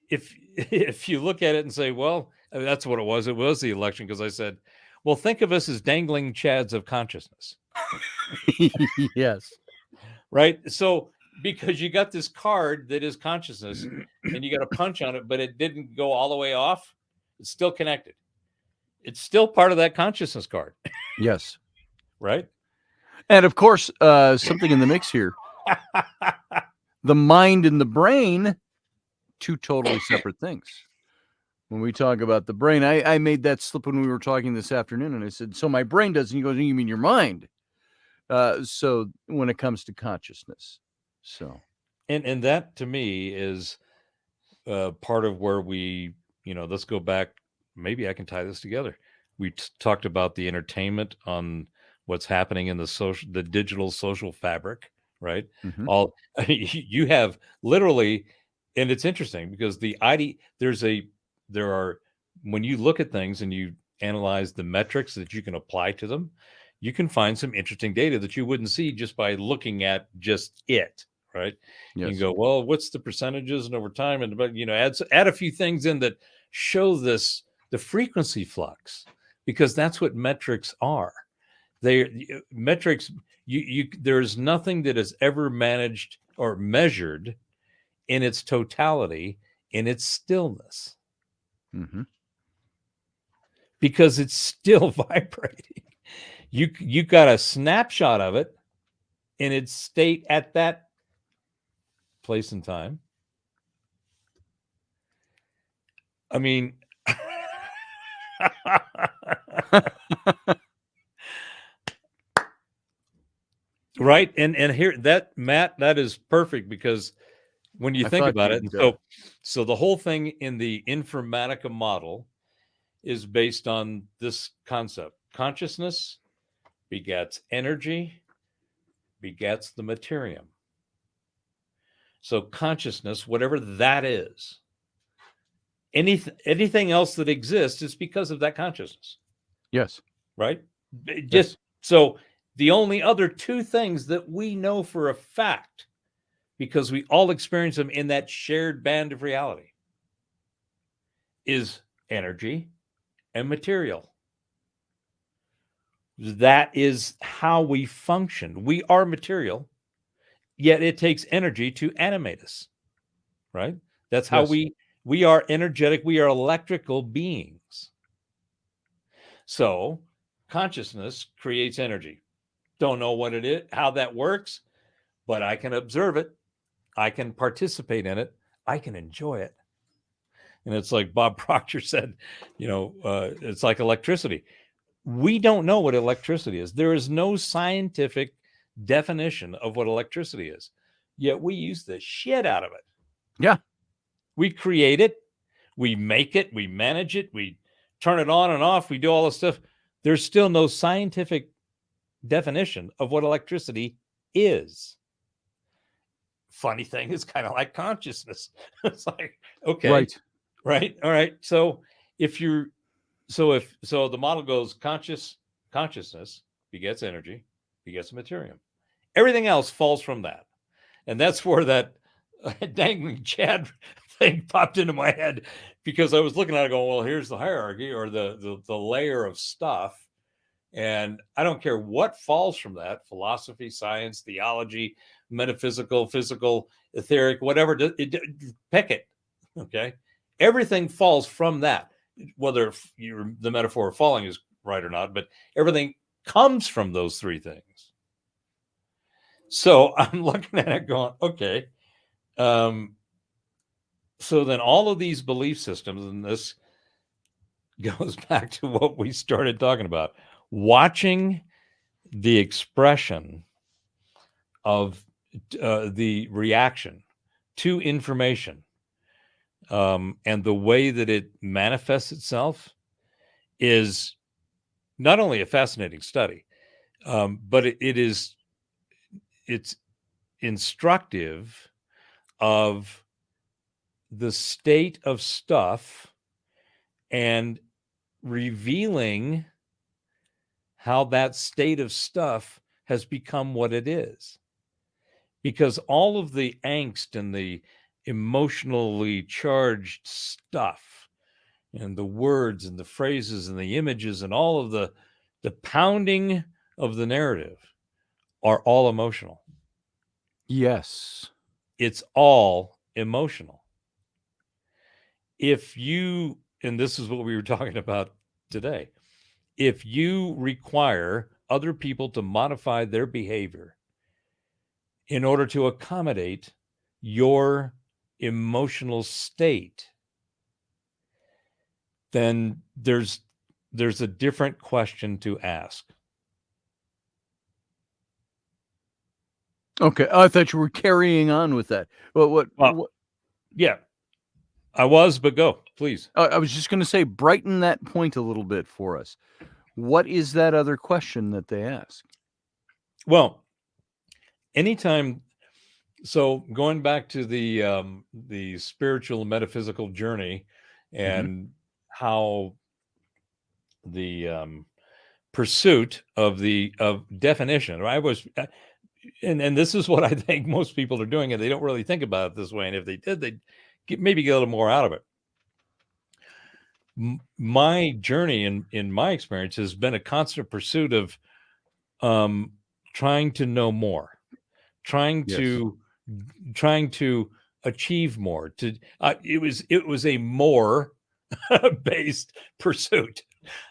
if you look at it and say, well, that's what it was the election, because I said, well, think of us as dangling chads of consciousness. Yes. Right. So because you got this card that is consciousness and you got a punch on it, but it didn't go all the way off. It's still connected. It's still part of that consciousness card. Yes. Right. And of course, something in the mix here. The mind and the brain two totally separate things. When we talk about the brain, I made that slip when we were talking this afternoon, and I said, so my brain does, and he goes, you mean your mind? So when it comes to consciousness, and that to me is part of where we, let's go back. Maybe I can tie this together. We talked about the entertainment on what's happening in the digital social fabric, right? Mm-hmm. You have literally, and it's interesting because when you look at things and you analyze the metrics that you can apply to them, you can find some interesting data that you wouldn't see just by looking at just it, right? Yes. You can go, well, what's the percentages and over time, and add a few things in that show the frequency flux, because that's what metrics are. Metrics. There's nothing that is ever managed or measured in its totality, in its stillness, mm-hmm. because it's still vibrating. You got a snapshot of it in its state at that place and time. I mean, right. And here, that Matt, that is perfect, because when you think about it, so the whole thing in the Informatica model is based on this concept: consciousness begets energy, begets the materium. So consciousness, whatever that is, anything else that exists is because of that consciousness. Yes. Right? Just so the only other two things that we know for a fact, because we all experience them in that shared band of reality, is energy and material. That is how we function. We are material, yet it takes energy to animate us, right? That's how we are energetic. We are electrical beings. So consciousness creates energy. Don't know what it is, how that works, but I can observe it. I can participate in it. I can enjoy it. And it's like Bob Proctor said, it's like electricity. We don't know what electricity is. There is no scientific definition of what electricity is, yet we use the shit out of it. Yeah. We create it. We make it. We manage it. We turn it on and off. We do all this stuff. There's still no scientific definition of what electricity is. Funny thing is kind of like consciousness. It's like, okay, right. All right. So so the model goes consciousness begets energy, begets materium. Everything else falls from that. And that's where that dangling Chad thing popped into my head, because I was looking at it going, well, here's the hierarchy, or the layer of stuff. And I don't care what falls from that: philosophy, science, theology, metaphysical, physical, etheric, whatever, pick it. Okay. Everything falls from that, whether the metaphor of falling is right or not, but everything comes from those three things. So I'm looking at it going, okay. So then all of these belief systems, and this goes back to what we started talking about, watching the expression of the reaction to information, and the way that it manifests itself, is not only a fascinating study, but it's instructive of the state of stuff, and revealing how that state of stuff has become what it is. Because all of the angst and the emotionally charged stuff, and the words and the phrases and the images and all of the pounding of the narrative are all emotional. Yes. It's all emotional. If you, and this is what we were talking about today, if you require other people to modify their behavior in order to accommodate your emotional state, then there's a different question to ask. Okay, I thought you were carrying on with that. What? Yeah, I was, but go, please. I was just going to say, brighten that point a little bit for us. What is that other question that they ask? Well, anytime. So going back to the spiritual metaphysical journey, and how the pursuit of definition. I was, and this is what I think most people are doing, and they don't really think about it this way. And if they did, they'd maybe get a little more out of it. My journey in my experience has been a constant pursuit of trying to know more, trying to achieve more. It was a more based pursuit.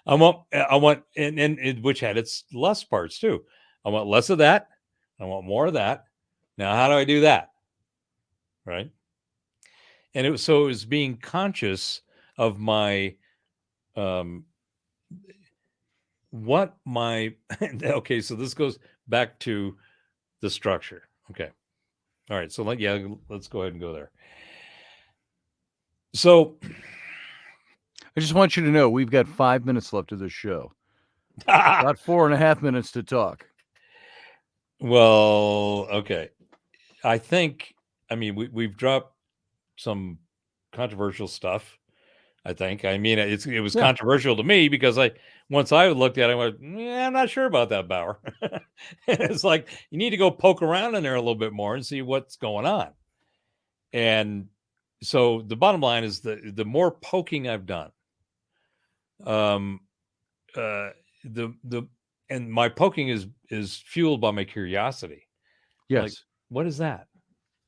I want, and which had its less parts too. I want less of that. I want more of that. Now, how do I do that? Right. And it was being conscious of my, okay. So this goes back to the structure. Okay. All right. So let's go ahead and go there. So I just want you to know we've got 5 minutes left of this show. About 4.5 minutes to talk. Well, okay. I mean, we've dropped some controversial stuff. I mean, it was controversial to me because once I looked at it, I went, I'm not sure about that, Bauer. It's like, you need to go poke around in there a little bit more and see what's going on. And so the bottom line is the more poking I've done, and my poking is fueled by my curiosity. Yes. Like, what is that?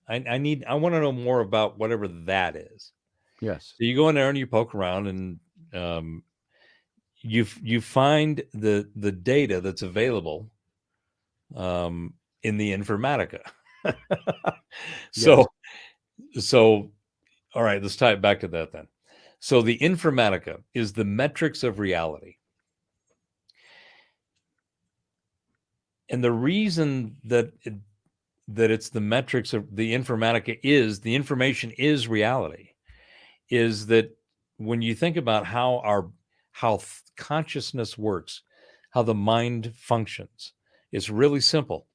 I want to know more about whatever that is. Yes. So you go in there and you poke around, and you find the data that's available in the Informatica. So all right, let's tie it back to that then. So the Informatica is the metrics of reality. And the reason that it's the metrics of the Informatica is the information is reality, is that when you think about how consciousness works, how the mind functions, it's really simple,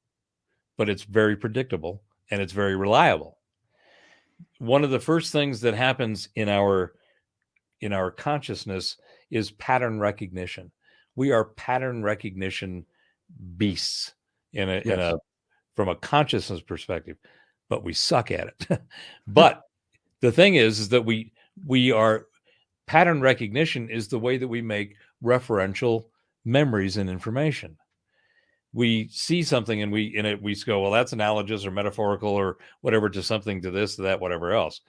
but it's very predictable and it's very reliable. One of the first things that happens in our consciousness is pattern recognition. We are pattern recognition beasts from a consciousness perspective, but we suck at it. But the thing is that we are pattern recognition is the way that we make referential memories and information. We see something and we go, well, that's analogous or metaphorical or whatever to something, to this, to that, whatever else.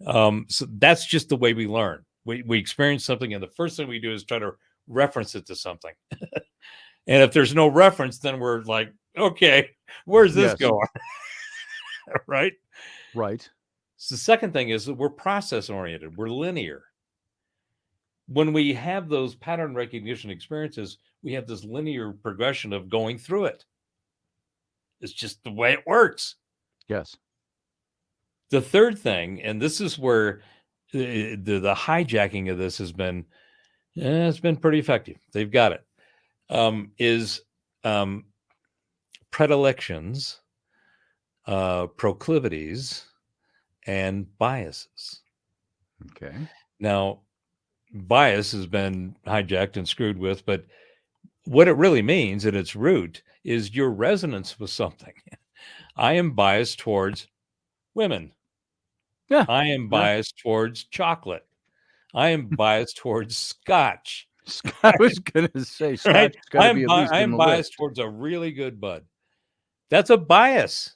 So that's just the way we learn. We experience something, and the first thing we do is try to reference it to something. And if there's no reference, then we're like, okay, where's this going? Right? Right. So the second thing is that we're process oriented. We're linear. When we have those pattern recognition experiences, we have this linear progression of going through it. It's just the way it works. Yes. The third thing, and this is where the hijacking of this has been, it's been pretty effective. They've got it. Is predilections, proclivities, and biases. Okay. Now, bias has been hijacked and screwed with, but what it really means at its root is your resonance with something. I am biased towards women. Yeah. I am biased towards chocolate. I am biased towards scotch. I was going to say, scotch has got to be at least I in am the biased list. towards a really good bud. That's a bias.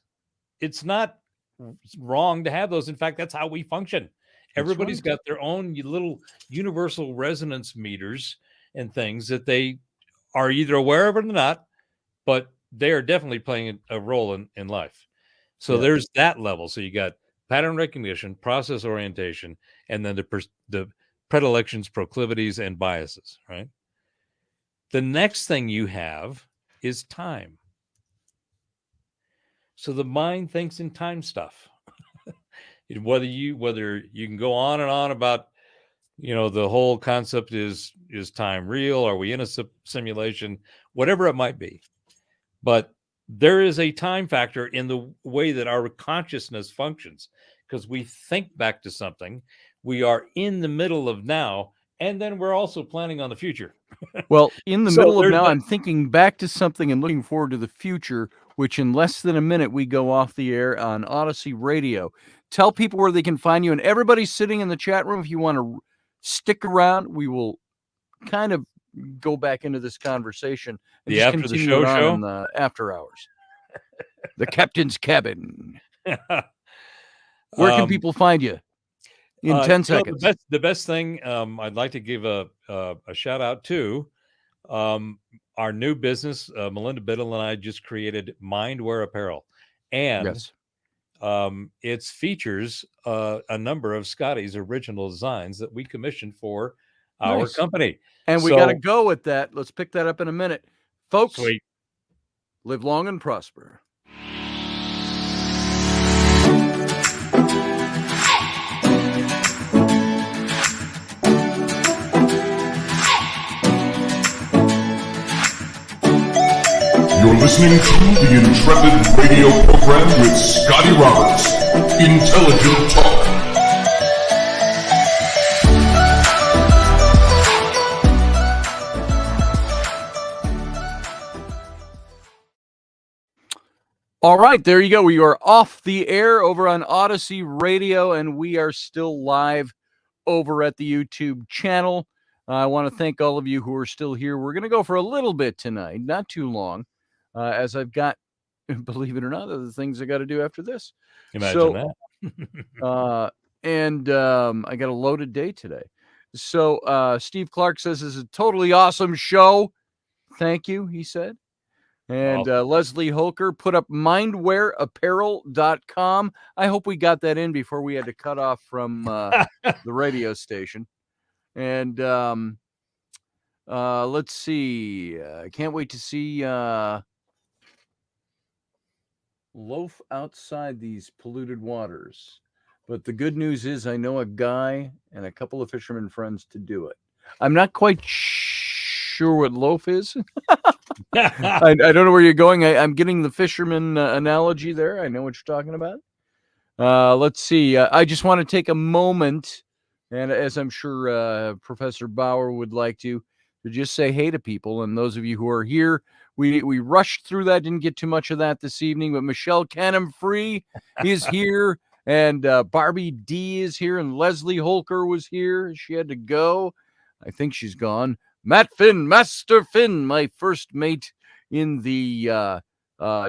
It's not wrong to have those. In fact, that's how we function. Everybody's got their own little universal resonance meters and things that they are either aware of or not, but they are definitely playing a role in life. So there's that level. So you got pattern recognition, process orientation, and then the predilections, proclivities, and biases, right? The next thing you have is time. So the mind thinks in time stuff. whether you can go on and on about, the whole concept is time real? Are we in a simulation? Whatever it might be. But there is a time factor in the way that our consciousness functions, because we think back to something. We are in the middle of now, and then we're also planning on the future. Well, in the middle of now, I'm thinking back to something and looking forward to the future, which in less than a minute, we go off the air on Odyssey Radio. Tell people where they can find you, and everybody sitting in the chat room, if you want to stick around, we will kind of go back into this conversation and just after continue the show on in the after hours. The captain's cabin. Where can people find you? In 10 seconds. The best thing, I'd like to give a shout out to our new business. Melinda Biddle and I just created Mindwear Apparel, and yes. It features a number of Scotty's original designs that we commissioned for our company. And we got to go with that. Let's pick that up in a minute. Folks, sweet. Live long and prosper. You're listening to the Intrepid radio program with Scotty Roberts. Intelligent Talk. All right, there you go. We are off the air over on Odyssey Radio, and we are still live over at the YouTube channel. I want to thank all of you who are still here. We're going to go for a little bit tonight, not too long. As I've got, believe it or not, other things I got to do after this. Imagine that. I got a loaded day today. So Steve Clark says this is a totally awesome show. Thank you, he said. And Leslie Holker put up mindwearapparel.com. I hope we got that in before we had to cut off from the radio station. And let's see. I can't wait to see loaf outside these polluted waters. But the good news is I know a guy and a couple of fishermen friends to do it. I'm not quite sure what loaf is. I don't know where you're going. I'm getting the fisherman analogy there. I know what you're talking about. Let's see. I just want to take a moment, and as I'm sure Professor Bauer would like to just say hey to people. And those of you who are here, we rushed through that, didn't get too much of that this evening, but Michelle Canham-Free is here, and Barbie D is here, and Leslie Holker was here. She had to go. I think she's gone. Matt Finn, Master Finn, my first mate in the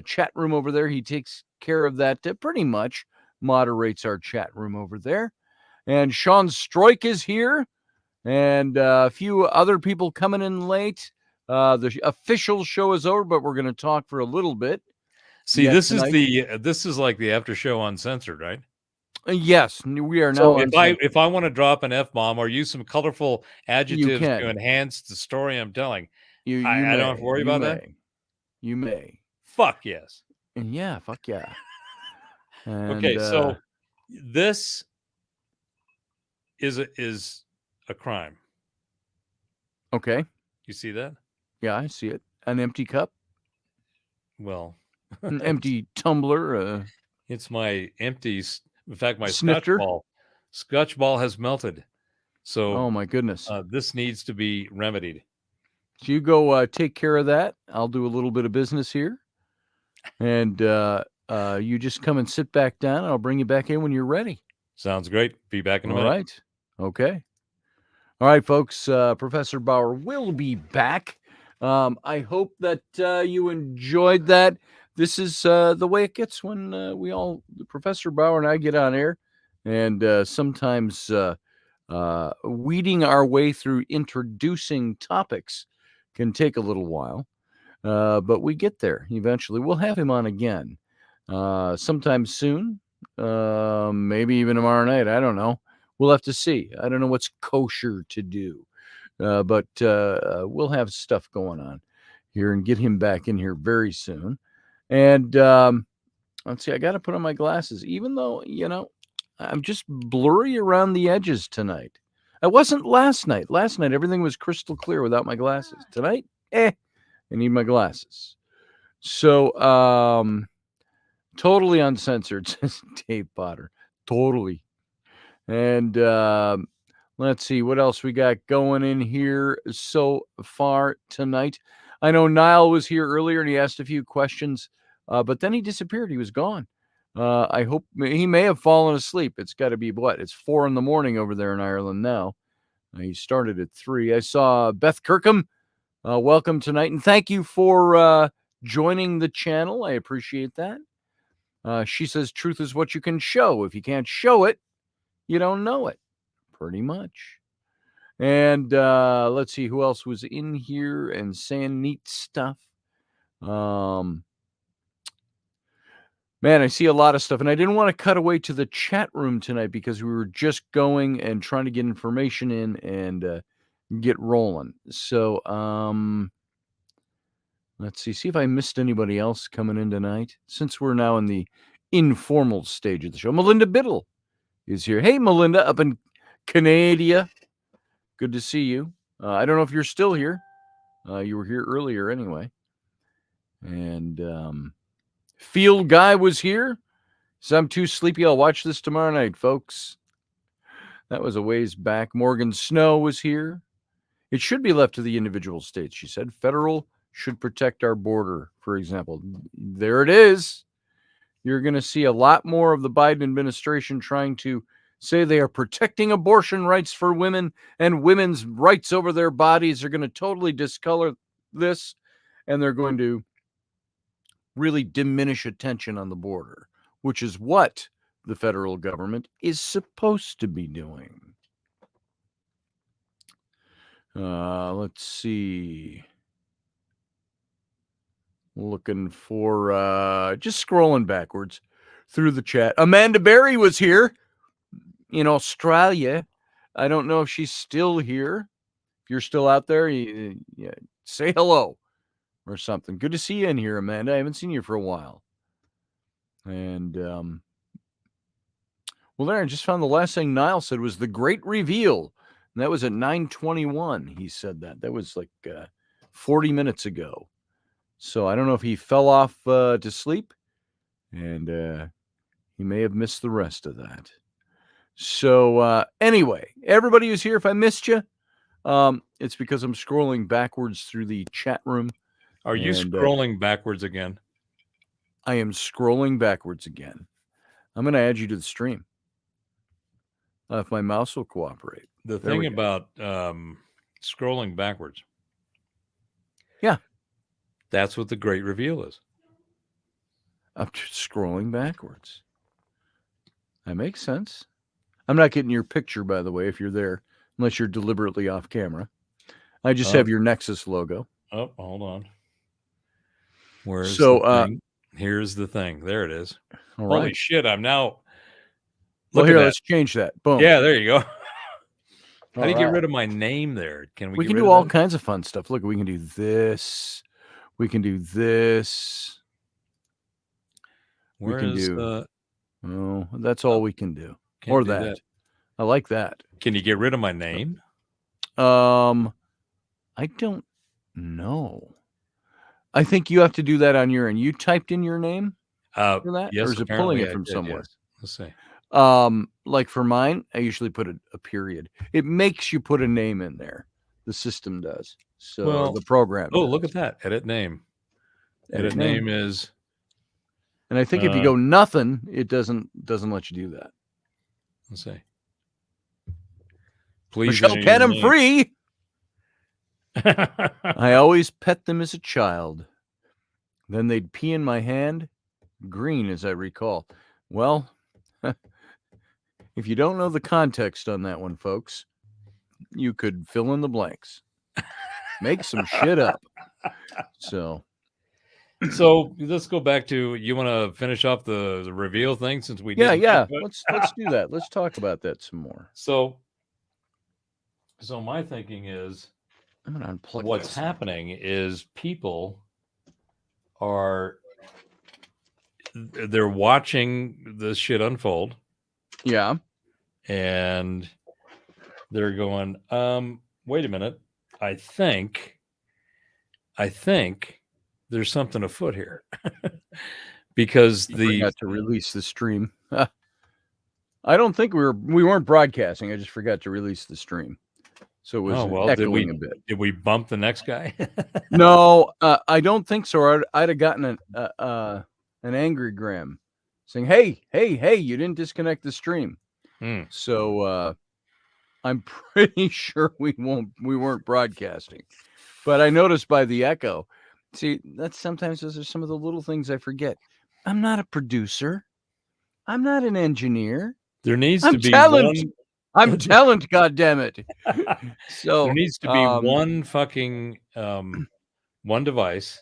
chat room over there. He takes care of that, pretty much moderates our chat room over there. And Sean Stroik is here, and a few other people coming in late. The official show is over, but we're going to talk for a little bit. See, this is like the after show uncensored, right? Yes, we are now. So if I want to drop an F-bomb or use some colorful adjectives to enhance the story I'm telling, I don't have to worry about that. You may. Fuck yes. Yeah, fuck yeah. And, okay, so this is a crime. Okay. You see that? Yeah, I see it. An empty cup. Well, an empty tumbler. It's my empty. In fact, my snifter? Scotch ball has melted. So, oh my goodness, this needs to be remedied. So you go take care of that. I'll do a little bit of business here, and you just come and sit back down. I'll bring you back in when you're ready. Sounds great. Be back in a minute. All right. Okay. All right, folks. Professor Bauer will be back. I hope that you enjoyed that. This is the way it gets when Professor Bauer and I get on air, and sometimes weeding our way through introducing topics can take a little while, but we get there eventually. We'll have him on again sometime soon. Maybe even tomorrow night. I don't know. We'll have to see. I don't know what's kosher to do. But we'll have stuff going on here and get him back in here very soon. And let's see, I got to put on my glasses, even though, I'm just blurry around the edges tonight. I wasn't last night. Last night, everything was crystal clear without my glasses. Tonight, I need my glasses. So, totally uncensored, says Dave Potter. Totally. And let's see what else we got going in here so far tonight. I know Niall was here earlier and he asked a few questions, but then he disappeared. He was gone. I hope he may have fallen asleep. It's got to be what? It's 4 a.m. over there in Ireland now. He started at 3. I saw Beth Kirkham. Welcome tonight, and thank you for joining the channel. I appreciate that. She says truth is what you can show. If you can't show it, you don't know it. Pretty much. And let's see who else was in here and saying neat stuff. Man, I see a lot of stuff, and I didn't want to cut away to the chat room tonight because we were just going and trying to get information in and get rolling. So let's see if I missed anybody else coming in tonight, since we're now in the informal stage of the show. Melinda Biddle is here. Hey, Melinda, up in Canada. Good to see you. I don't know if you're still here. You were here earlier anyway. And Field Guy was here. So I'm too sleepy. I'll watch this tomorrow night, folks. That was a ways back. Morgan Snow was here. It should be left to the individual states, she said. Federal should protect our border, for example. There it is. You're going to see a lot more of the Biden administration trying to say they are protecting abortion rights for women, and women's rights over their bodies are going to totally discolor this, and they're going to really diminish attention on the border, which is what the federal government is supposed to be doing. Let's see. Looking for, just scrolling backwards through the chat. Amanda Berry was here in Australia. I don't know if she's still here. If you're still out there, say hello or something. Good to see you in here, Amanda. I haven't seen you for a while. And, well, there, I just found the last thing Niall said was the great reveal. And that was at 9:21. He said that. That was like 40 minutes ago. So I don't know if he fell off to sleep, and he may have missed the rest of that. So anyway, everybody who's here, if I missed you, it's because I'm scrolling backwards through the chat room. Are you scrolling backwards again? I am scrolling backwards again. I'm going to add you to the stream if my mouse will cooperate. The thing about scrolling backwards. Yeah. That's what the great reveal is. I'm just scrolling backwards. That makes sense. I'm not getting your picture, by the way, if you're there, unless you're deliberately off camera. I just have your Nexus logo. Oh, hold on. Where's the thing? Here's the thing. There it is. All Holy right. shit, I'm now... Well, here, let's change that. Boom. Yeah, there you go. How do you All get right. rid of my name there? We can do all kinds of fun stuff. Look, we can do this. We can do this. Where we can is do. Oh, that's all we can do. Can't Or do that. I like that. Can you get rid of my name? I don't know. I think you have to do that on your end. You typed in your name for that, yes, or is it pulling it I from did, somewhere? Yes. Let's see. Like for mine, I usually put a period. It makes you put a name in there. The system does. So the program. Oh, does. look at that. Edit name. Edit name is. And I think if you go nothing, it doesn't let you do that. Let's see. Please. Michelle Canham free. I always pet them as a child. Then they'd pee in my hand. Green, as I recall. Well, if you don't know the context on that one, folks, you could fill in the blanks. Make some shit up. So, So let's go back to, you want to finish off the reveal thing since we Yeah, didn't yeah. talk about- Let's do that. Let's talk about that some more. So my thinking is, I'm gonna unplug what's this. happening is people are, they're watching this shit unfold, Yeah. and they're going, wait a minute, I think there's something afoot here. Because I forgot to release the stream. I don't think we weren't broadcasting. I just forgot to release the stream, so it was echoing a bit. Did we bump the next guy? No, I don't think so. I'd have gotten an angry gram saying, "Hey, you didn't disconnect the stream." So I'm pretty sure we weren't broadcasting. But I noticed by the echo. See, that's sometimes those are some of the little things I forget. I'm not a producer. I'm not an engineer. There needs I'm to be talent. one. I'm talent. God damn it! So there needs to be one fucking one device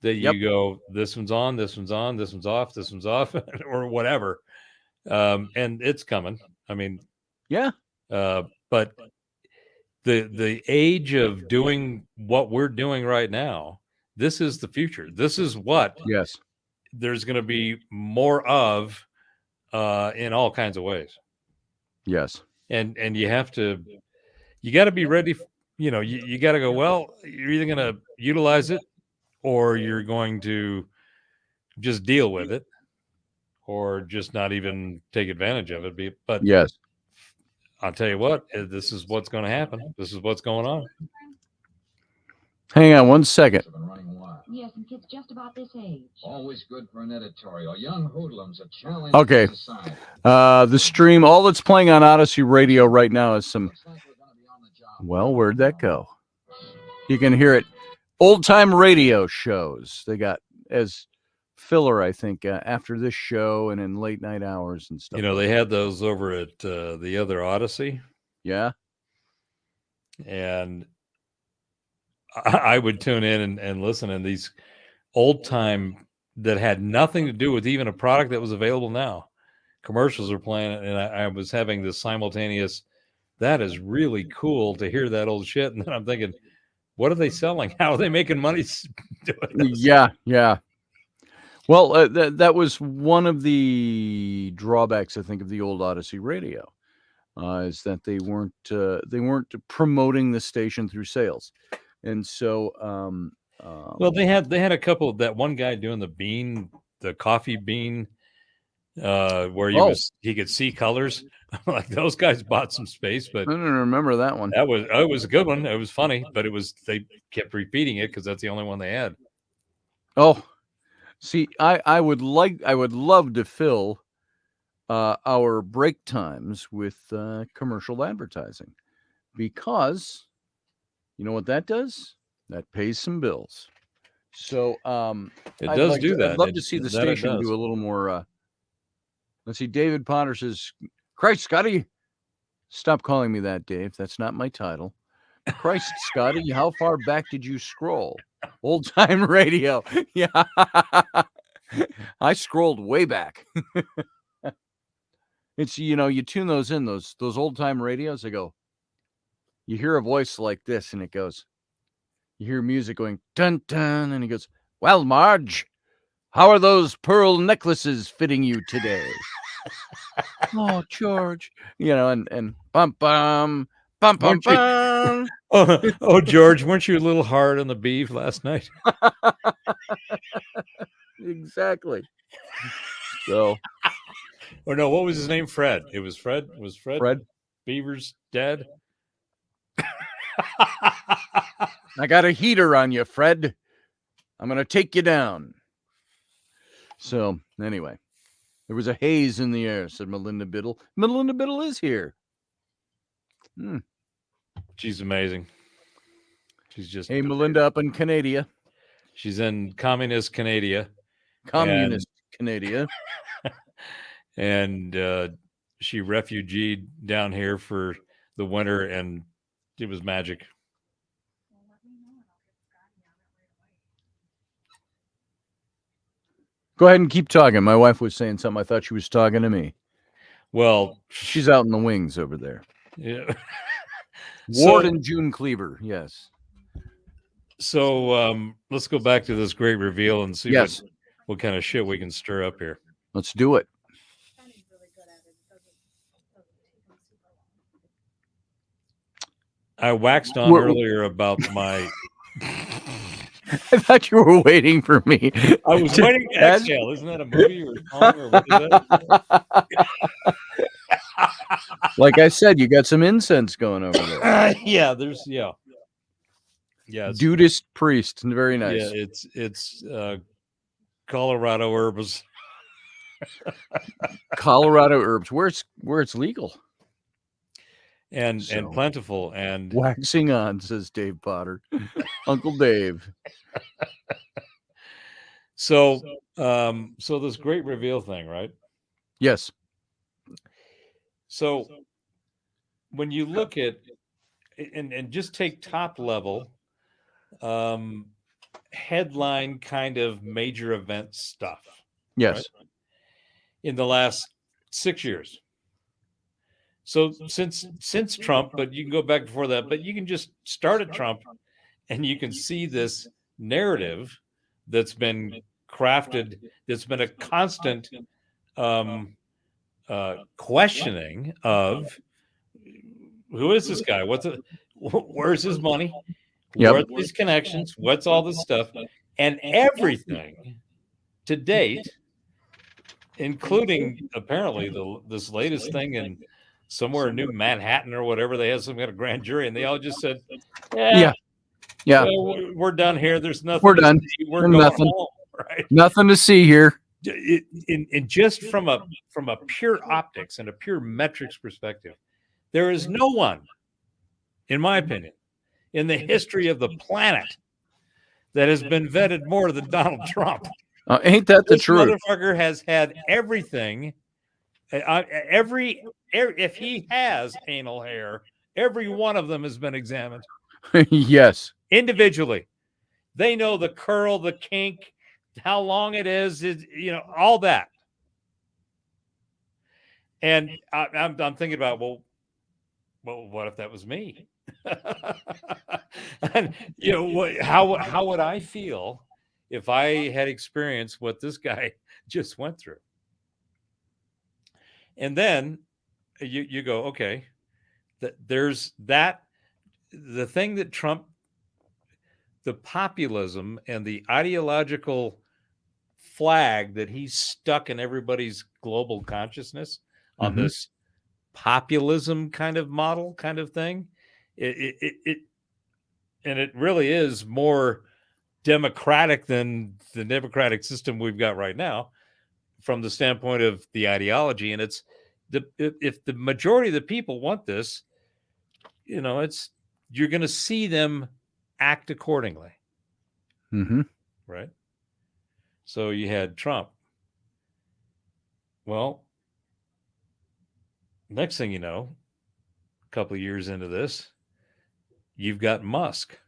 that you go, this one's on, this one's on, this one's off, this one's off, or whatever. And it's coming. I mean, yeah. But the age of doing what we're doing right now, this is the future. This is what there's going to be more of in all kinds of ways. Yes. And you got to be ready. You got to go, well, you're either going to utilize it or you're going to just deal with it or just not even take advantage of it. But yes, I'll tell you what, this is what's going to happen. This is what's going on. Hang on one second. Yes, and kids just about this age. Always good for an editorial. Young hoodlums are challenged. Okay. The stream, all that's playing on Odyssey Radio right now is some. Well, where'd that go? You can hear it. Old time radio shows. They got as filler, I think, after this show and in late night hours and stuff. They had those over at the other Odyssey. Yeah. And I would tune in and listen, and these old time that had nothing to do with even a product that was available now. Commercials are playing, and I was having this simultaneous, that is really cool to hear that old shit. And then I'm thinking, what are they selling? How are they making money doing this? Yeah. Well, that was one of the drawbacks, I think, of the old Odyssey Radio, is that they weren't promoting the station through sales. And so, well, they had a couple. That one guy doing the coffee bean, where he could see colors. Like those guys bought some space, but I don't remember that one. It was a good one. It was funny, but they kept repeating it because that's the only one they had. Oh, see, I would love to fill our break times with commercial advertising, because you know what that does? That pays some bills. So it does do that. I'd love to see the station do a little more. Let's see. David Potter says, "Christ, Scotty, stop calling me that, Dave. That's not my title. Christ, Scotty, how far back did you scroll? Old time radio." Yeah, I scrolled way back. It's you tune those in, those old time radios. They go. You hear a voice like this, and it goes. You hear music going dun dun, and he goes, "Well, Marge, how are those pearl necklaces fitting you today?" Oh, George, and bum bum bum bum bum. Oh, George, weren't you a little hard on the beef last night? Exactly. So, or no, what was his name? Fred. It was Fred. Was Fred Beaver's dad? I got a heater on you, Fred. I'm going to take you down. So, anyway, there was a haze in the air, said Melinda Biddle. Melinda Biddle is here. She's amazing. She's just... Hey, Melinda up in Canada. She's in communist Canada. Canada. And she refugeed down here for the winter, and it was magic. Go ahead and keep talking. My wife was saying something. I thought she was talking to me. Well, she's out in the wings over there. Yeah. Ward and June Cleaver. Yes. So let's go back to this great reveal and see what kind of shit we can stir up here. Let's do it. I waxed on earlier about my. I thought you were waiting for me. I was waiting to exhale. Isn't that a movie or a song or what is that? Like I said, you got some incense going over there. Yeah. Dudist priest. Very nice. Yeah, it's Colorado herbs. Colorado herbs. Where it's legal. And plentiful and waxing on, says Dave Potter. Uncle Dave. So this great reveal thing, right? Yes. So when you look at and just take top level headline kind of major event stuff. Yes. Right? In the last 6 years. So since Trump, but you can go back before that, but you can just start at Trump and you can see this narrative that's been crafted, that's been a constant questioning of who is this guy? Where's his money? Yep. Where are these connections? What's all this stuff? And everything to date, including apparently this latest thing in somewhere in New Manhattan or whatever, they had some kind of grand jury, and they all just said, "Yeah, we're done here. There's nothing. We're done. We're going nothing. home." Right? Nothing to see here. In just from a pure optics and a pure metrics perspective, there is no one, in my opinion, in the history of the planet that has been vetted more than Donald Trump. Ain't that the truth? This motherfucker has had everything. If he has anal hair, every one of them has been examined. Yes. Individually. They know the curl, the kink, how long it is, all that. And I'm thinking about, well, what if that was me? And how would I feel if I had experienced what this guy just went through? And then you go, okay, there's that, the thing that Trump, the populism and the ideological flag that he's stuck in everybody's global consciousness on this populism kind of model kind of thing. It really is more democratic than the democratic system we've got right now from the standpoint of the ideology. And it's if the majority of the people want this, you're going to see them act accordingly. Right. So you had Trump. Well, next thing you know, a couple of years into this, you've got Musk.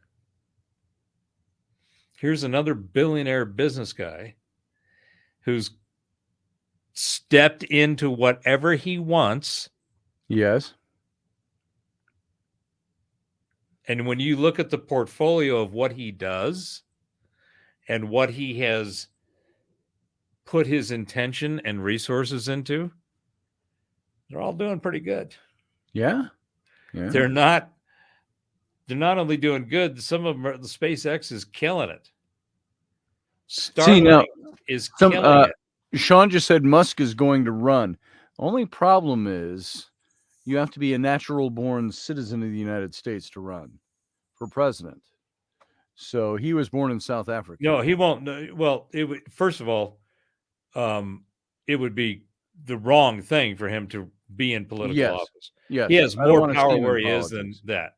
Here's another billionaire business guy who's stepped into whatever he wants. Yes. And when you look at the portfolio of what he does and what he has put his intention and resources into, they're all doing pretty good. Yeah. They're not only doing good, some of them the SpaceX is killing it. Starlink is killing it. Sean just said Musk is going to run. Only problem is you have to be a natural born citizen of the United States to run for president. So he was born in South Africa. No, he won't. Well, first of all, it would be the wrong thing for him to be in political office. Yes. He has more power where he is than that.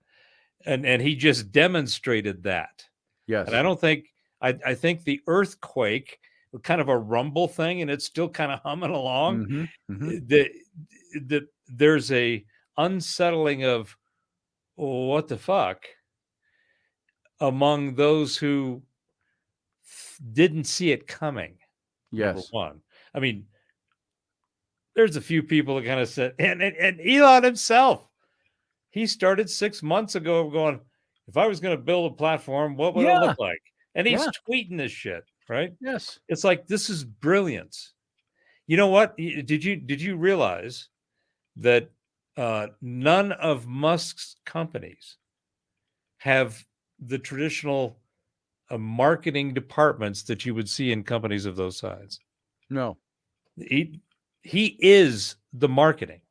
And he just demonstrated that. Yes. And I don't think, I think the earthquake, kind of a rumble thing, and it's still kind of humming along. There's a unsettling of what the fuck among those who didn't see it coming. Number Yes. one. I mean, there's a few people that kind of said, and Elon himself, he started 6 months ago going, if I was going to build a platform, what would it Yeah. look like? And he's Yeah. tweeting this shit, right? Yes. It's like, this is brilliance. You know what? Did you realize that none of Musk's companies have the traditional marketing departments that you would see in companies of those sizes? No. He is the marketing.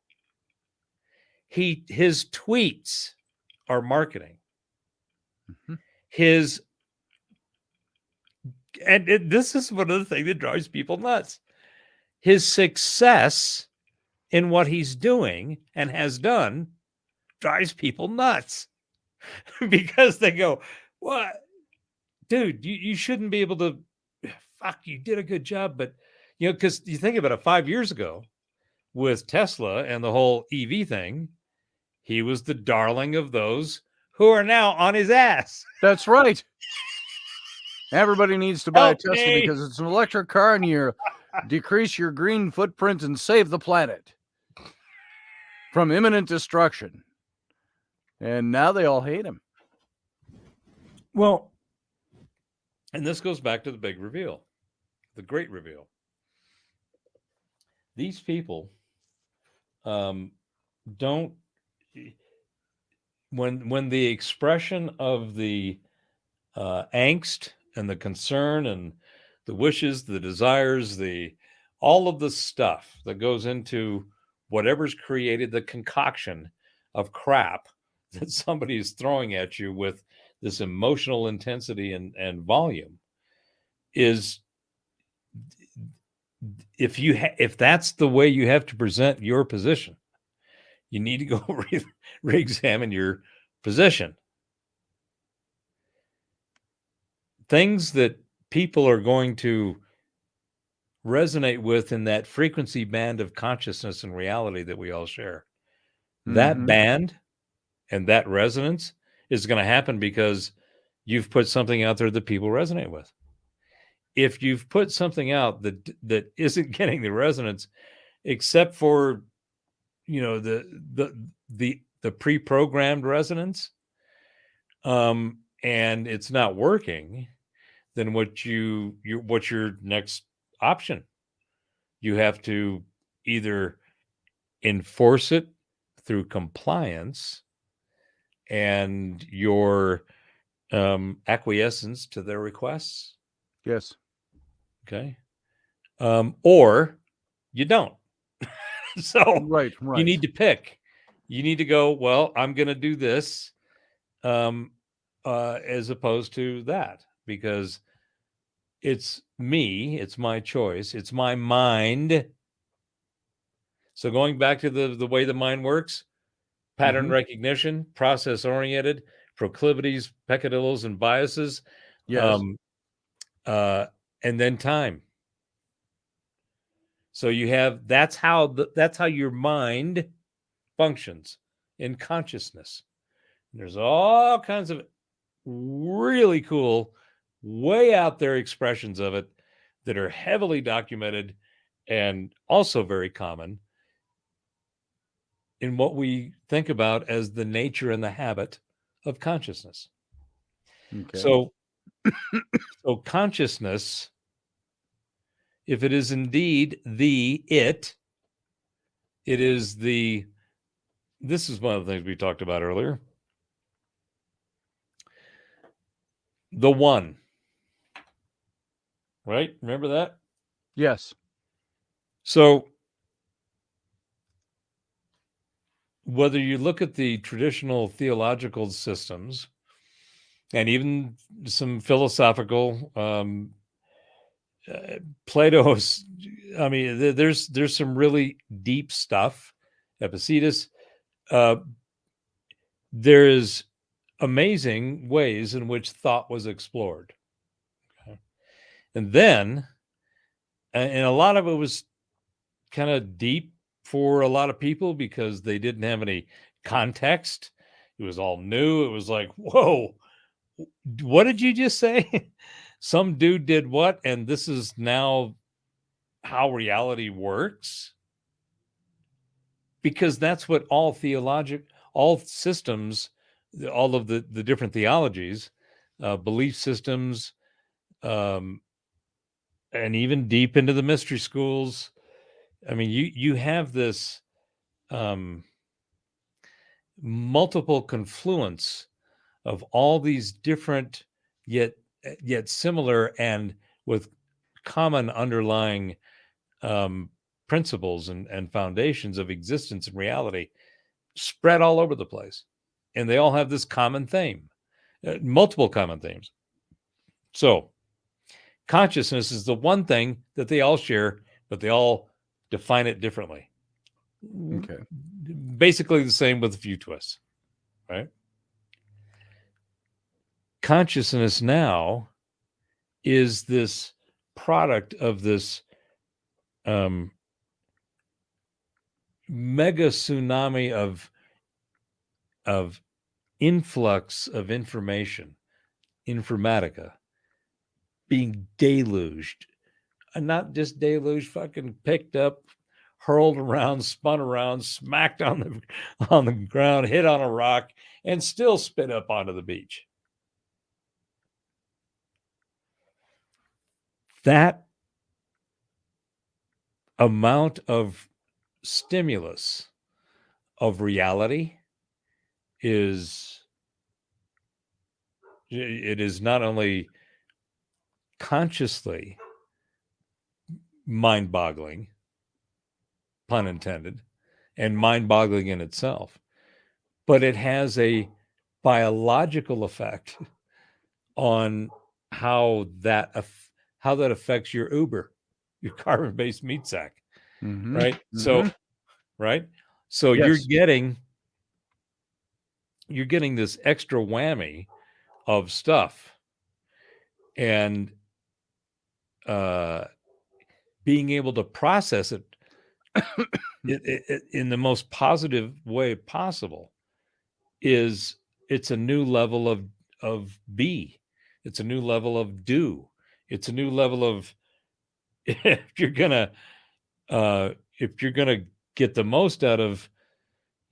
His tweets are marketing. Mm-hmm. This is one of the things that drives people nuts. His success in what he's doing and has done drives people nuts because they go, "What, dude? You shouldn't be able to. Fuck, you did a good job, but because you think about it, 5 years ago with Tesla and the whole EV thing, he was the darling of those who are now on his ass." That's right. Everybody needs to buy a Tesla me. because it's an electric car and you decrease your green footprint and save the planet from imminent destruction. And now they all hate him. Well, and this goes back to the big reveal, the great reveal. These people don't, when the expression of the angst and the concern and the wishes, the desires, all of the stuff that goes into whatever's created the concoction of crap that somebody is throwing at you with this emotional intensity and volume is, if that's the way you have to present your position, you need to go re-examine your position. Things that people are going to resonate with in that frequency band of consciousness and reality that we all share. That band and that resonance is going to happen because you've put something out there that people resonate with. If you've put something out that isn't getting the resonance, except for the pre-programmed resonance, and it's not working, then what's your next option? You have to either enforce it through compliance and your acquiescence to their requests. Yes. Okay. Or you don't. So right. You need to pick. You need to go, well, I'm going to do this as opposed to that, because it's me, it's my choice, it's my mind. So going back to the way the mind works, pattern recognition, process oriented, proclivities, peccadillos, and biases. Yes. And then time. So you have, that's how your mind functions in consciousness. And there's all kinds of really cool, way out there expressions of it that are heavily documented and also very common in what we think about as the nature and the habit of consciousness. Okay. So consciousness, if it is indeed it is this is one of the things we talked about earlier. The one, right? Remember that? Yes. So whether you look at the traditional theological systems and even some philosophical, Plato's, I mean, there's some really deep stuff. Epictetus, there is amazing ways in which thought was explored. Okay. And then, and a lot of it was kind of deep for a lot of people because they didn't have any context. It was all new. It was like, whoa, what did you just say? Some dude did what? And this is now how reality works? Because that's what all systems, all of the different theologies, belief systems, and even deep into the mystery schools. I mean, you have this multiple confluence of all these different yet similar and with common underlying principles and foundations of existence and reality spread all over the place, and they all have this common theme, multiple common themes. So consciousness is the one thing that they all share, but they all define it differently. Okay. Basically the same with a few twists, right? Consciousness now is this product of this mega tsunami of influx of information, Informatica, being deluged, and not just deluged, fucking picked up, hurled around, spun around, smacked on the ground, hit on a rock, and still spit up onto the beach. That amount of stimulus of reality is not only consciously mind-boggling, pun intended, and mind-boggling in itself, but it has a biological effect on how that affects your Uber, your carbon-based meat sack, right? Mm-hmm. So, right? So Yes. you're getting this extra whammy of stuff, and being able to process it in the most positive way possible it's a new level of be. It's a new level of do. It's a new level of if you're gonna get the most out of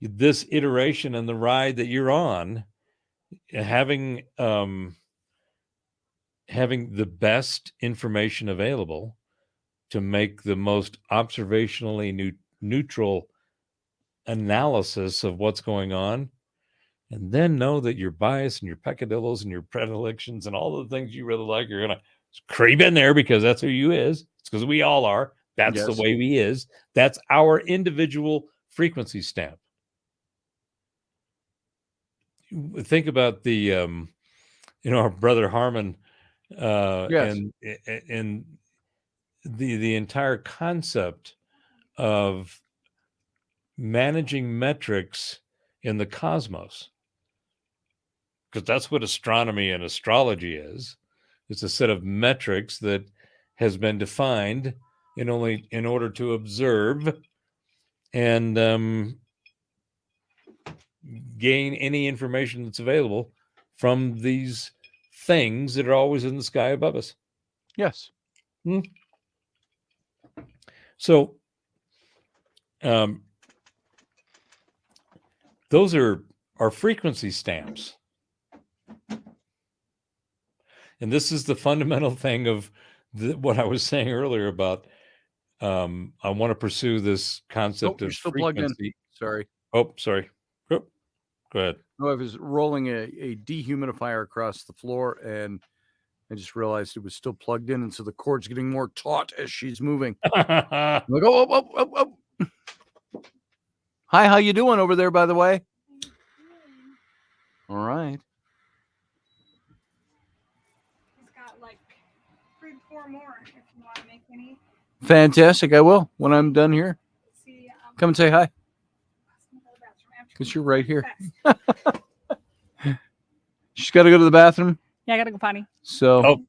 this iteration and the ride that you're on, having the best information available to make the most observationally neutral analysis of what's going on, and then know that your bias and your peccadillos and your predilections and all the things you really like are going to creep in there because that's who you is. It's because we all are. That's the way we is. That's our individual frequency stamp. Think about the, our brother Harmon, and the entire concept of managing metrics in the cosmos, because that's what astronomy and astrology is. It's a set of metrics that has been defined in order to observe and gain any information that's available from these things that are always in the sky above us. Yes. So those are our frequency stamps. And this is the fundamental thing of what I was saying earlier about I want to pursue this concept of still frequency. plugged in. Sorry. Oh, sorry. Go ahead. No, I was rolling a dehumidifier across the floor, and I just realized it was still plugged in, and so the cord's getting more taut as she's moving. I'm like, oh. Hi, how you doing over there, by the way? All right. He's got like 3 to 4 more if you want to make any. Fantastic. I will when I'm done here. See, come and say hi. Because you're right here. She's got to go to the bathroom. Yeah, I got to go potty. So,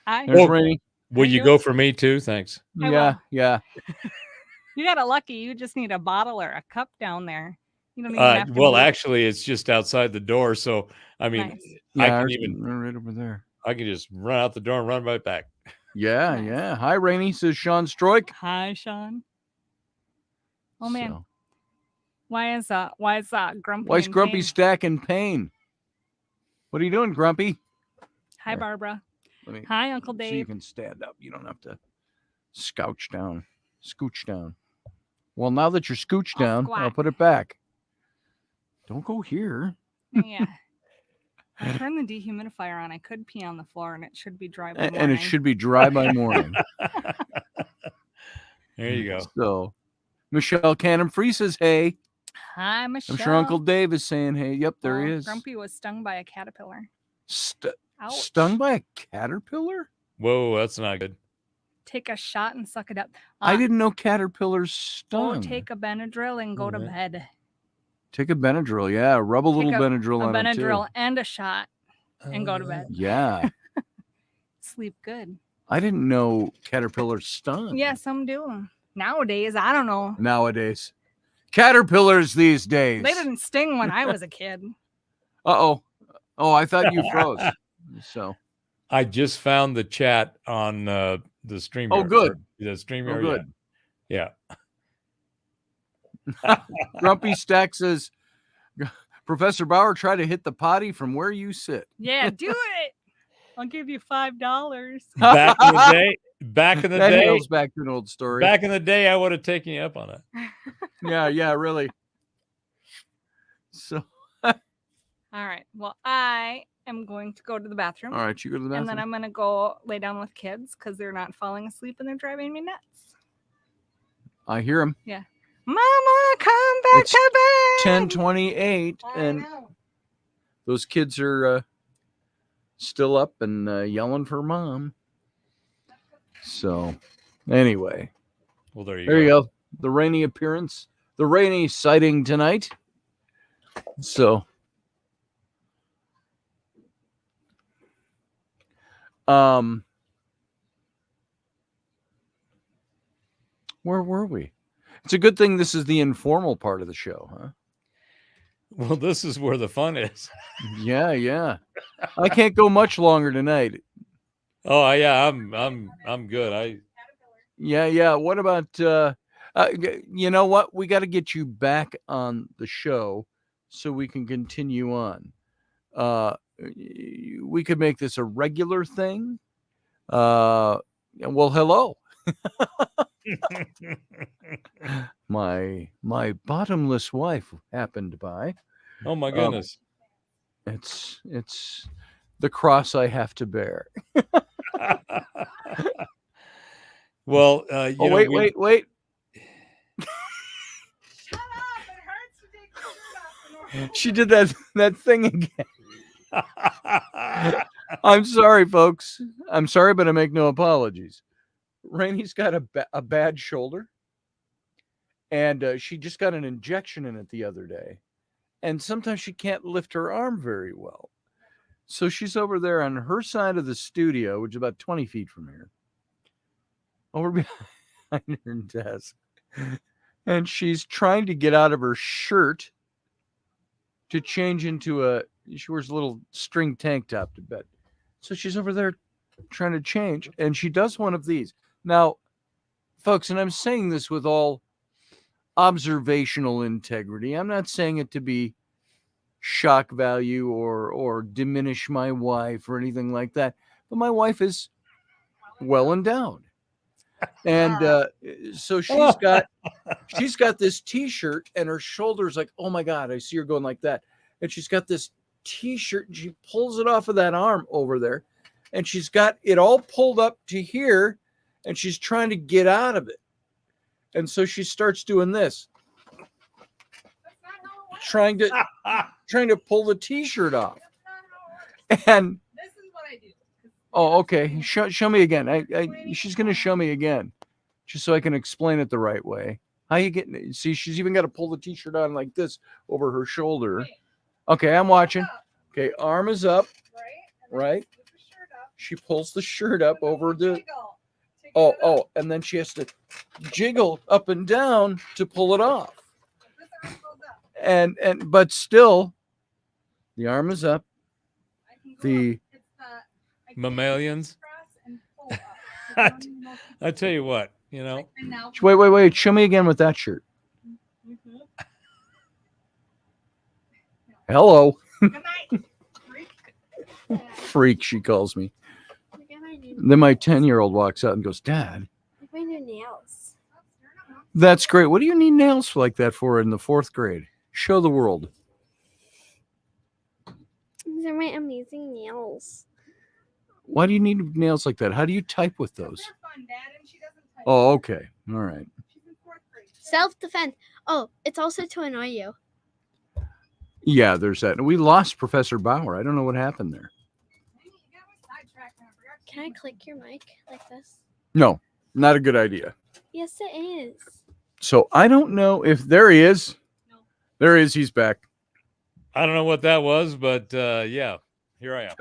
Hi. there's Rainey. Will you go for me too? Thanks. Yeah. You got it lucky. You just need a bottle or a cup down there. You don't even have to move. Actually, it's just outside the door. So, I mean, Nice. I can even right over there. I can just run out the door and run right back. Yeah, Nice. yeah. Hi, Rainey, says Sean Stroik. Hi, Sean. Oh man, So, why is Grumpy? why is in Grumpy pain? Stack in pain? What are you doing, Grumpy? Hi, Here. Barbara. Let me, Hi, Uncle so you Dave. can stand up. You don't have to scooch down. Well, now that you're scooched I'll down, squat. I'll put it back. Don't go here. Yeah. I turned the dehumidifier on. I could pee on the floor, and it should be dry by morning. And it should be dry by morning. There you go. So, Michelle Cannon Free says, hey. Hi, Michelle. I'm sure Uncle Dave is saying, hey. Yep, there he is. Grumpy was stung by a caterpillar. Ouch. Ouch. Stung by a caterpillar? Whoa, that's not good. Take a shot and suck it up. I didn't know caterpillars stung. Oh, take a Benadryl and go to bed. Take a Benadryl, yeah. Rub a little Benadryl on it too. Benadryl and a shot and go to bed. Yeah. Sleep good. I didn't know caterpillars stung. Yeah, some do. Nowadays, I don't know. Nowadays. Caterpillars these days. They didn't sting when I was a kid. Uh-oh. Oh, I thought you froze. So I just found the chat on the stream. Oh, good. The stream. Oh, good. Yeah. Grumpy Stack says, Professor Bauer, try to hit the potty from where you sit. Yeah, do it. I'll give you $5. Back in the day. Back in the that day. hails back to an old story. Back in the day, I would have taken you up on it. Yeah, really. So. All right. Well, I am going to go to the bathroom. All right, you go to the bathroom. And then I'm going to go lay down with kids because they're not falling asleep and they're driving me nuts. I hear him. Yeah. Mama, come back to bed. 10:28, and those kids are still up and yelling for mom. So, anyway. Well, there you go. The rainy appearance, the rainy sighting tonight. So, where were we? It's a good thing this is the informal part of the show, huh? Well, this is where the fun is. Yeah. I can't go much longer tonight. Oh yeah, I'm good. Yeah. What about you know what? We got to get you back on the show so we can continue on. We could make this a regular thing. Well, hello. my bottomless wife happened by. Oh my goodness. It's the cross I have to bear. Well, wait. Shut up. It hurts to take the shirt off. She did that thing again. I'm sorry, folks. I'm sorry, but I make no apologies. Rainy's got a bad shoulder, and she just got an injection in it the other day, and sometimes she can't lift her arm very well. So she's over there on her side of the studio, which is about 20 feet from here, over behind her desk, and she's trying to get out of her shirt to change into she wears a little string tank top to bed. So she's over there trying to change, and she does one of these. Now, folks, and I'm saying this with all observational integrity. I'm not saying it to be shock value or diminish my wife or anything like that. But my wife is well endowed. And so she's got this T-shirt, and her shoulder's like, oh my God, I see her going like that. And she's got this T-shirt, and she pulls it off of that arm over there, and she's got it all pulled up to here, and she's trying to get out of it. And so she starts doing this, trying to pull the T-shirt off. And This is what I do. oh, okay. Show me again. She's going to show me again, just so I can explain it the right way. How you getting it? See, she's even got to pull the T-shirt on like this over her shoulder. Okay, I'm watching. Okay, arm is up. Right. She pulls the shirt up over the. Oh, and then she has to jiggle up and down to pull it off. But still, the arm is up. The mammalians. I tell you what, Wait. Show me again with that shirt. Hello. Freak, she calls me. Then my 10-year-old walks out and goes, Dad. My new nails. That's great. What do you need nails like that for in the 4th grade? Show the world. These are my amazing nails. Why do you need nails like that? How do you type with those? Oh, okay. All right. Self-defense. Oh, it's also to annoy you. Yeah, there's that. We lost Professor Bauer. I don't know what happened there. Can I click your mic like this? No, not a good idea. Yes, it is. So I don't know if there he is. There he is. He's back. I don't know what that was, but yeah, here I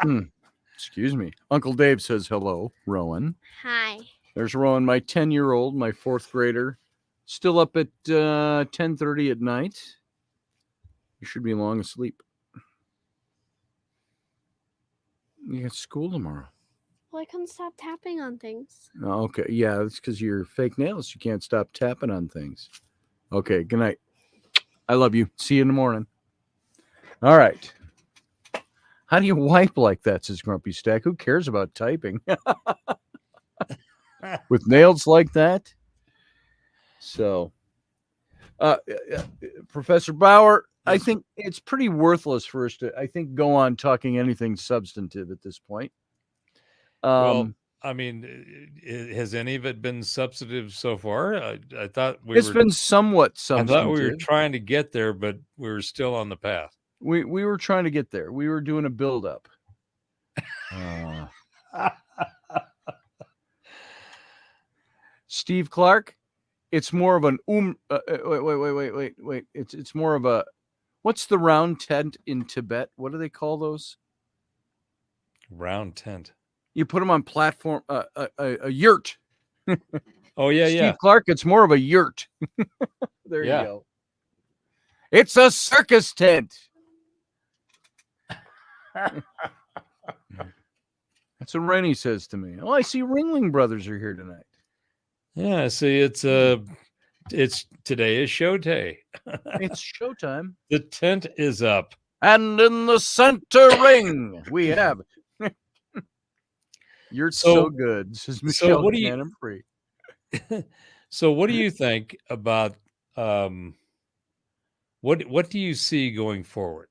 am. Excuse me. Uncle Dave says hello, Rowan. Hi. There's Rowan, my 10-year-old, my 4th grader, still up at 10:30 at night. You should be long asleep. You got school tomorrow. Well, I couldn't stop tapping on things. Oh, okay. Yeah, that's because you're fake nails. You can't stop tapping on things. Okay, good night. I love you. See you in the morning. All right. How do you wipe like that, says Grumpy Stack? Who cares about typing? With nails like that? So, Professor Bauer, I think it's pretty worthless for us to, I think, go on talking anything substantive at this point. Well, I mean, has any of it been substantive so far? I thought it's been somewhat substantive. I thought we were trying to get there, but we were still on the path. We were trying to get there. We were doing a build-up. Steve Clark, it's more of an wait. It's more of a, what's the round tent in Tibet? What do they call those? Round tent. You put them on platform, a yurt. Oh, yeah, Steve Clark, it's more of a yurt. There you go. It's a circus tent. That's what Rennie says to me. Oh, I see Ringling Brothers are here tonight. Yeah, see, it's today is show day. It's showtime. The tent is up. And in the center ring, we have You're so good, says Michelle. So what do you So what do you think about what do you see going forward?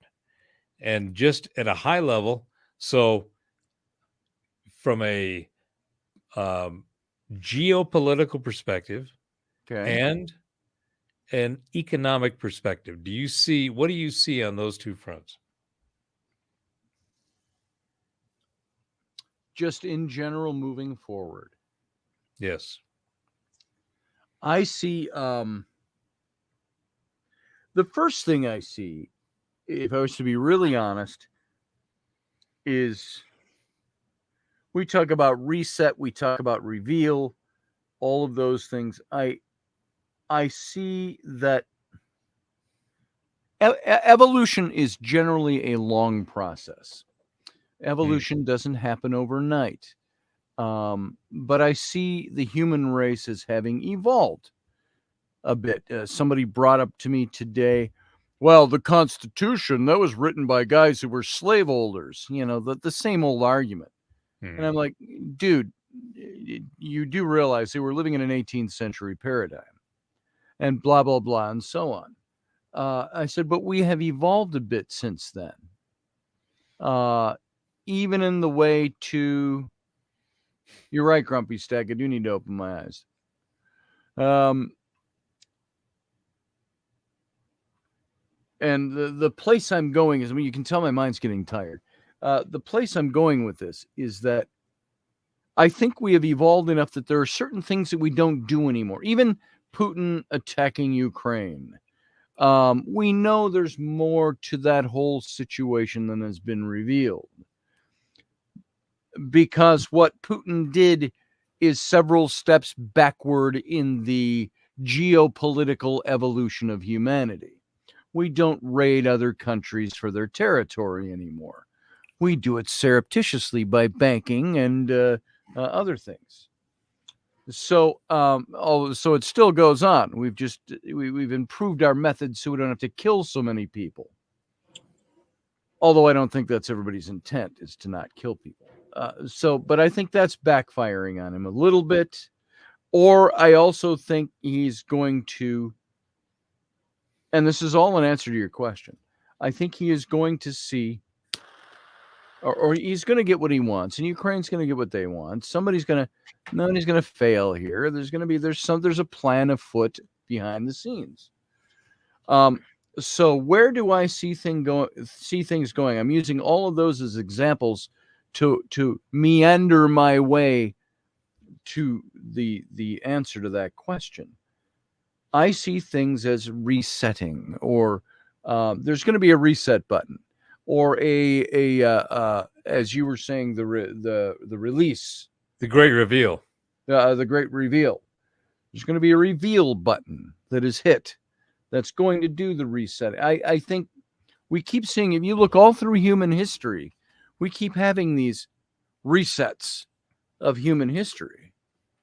And just at a high level, so from a geopolitical perspective and an economic perspective, what do you see on those two fronts? Just in general moving forward. Yes. I see the first thing I see, if I was to be really honest, is we talk about reset, we talk about reveal, all of those things. I see that evolution is generally a long process. Evolution doesn't happen overnight. But I see the human race as having evolved a bit. Somebody brought up to me today, well, the Constitution, that was written by guys who were slaveholders, the same old argument. And I'm like, dude, you do realize they were living in an 18th century paradigm and blah, blah, blah, and so on. I said, but we have evolved a bit since then. Even in the way to, you're right, Grumpy Stack, I do need to open my eyes. And the place I'm going is, you can tell my mind's getting tired. The place I'm going with this is that I think we have evolved enough that there are certain things that we don't do anymore. Even Putin attacking Ukraine. We know there's more to that whole situation than has been revealed. Because what Putin did is several steps backward in the geopolitical evolution of humanity. We don't raid other countries for their territory anymore. We do it surreptitiously by banking and other things. So, so it still goes on. We've improved our methods so we don't have to kill so many people. Although I don't think that's everybody's intent, is to not kill people. But I think that's backfiring on him a little bit. Or I also think he's going to, and this is all an answer to your question, I think he is going to see, or he's going to get what he wants, and Ukraine's going to get what they want. Nobody's going to fail here. There's a plan afoot behind the scenes. So where do I see things going? I'm using all of those as examples to meander my way to the answer to that question. I see things as resetting, or there's going to be a reset button, or as you were saying, the release, the great reveal, the great reveal. There's going to be a reveal button that is hit. That's going to do the reset. I think we keep seeing, if you look all through human history, we keep having these resets of human history.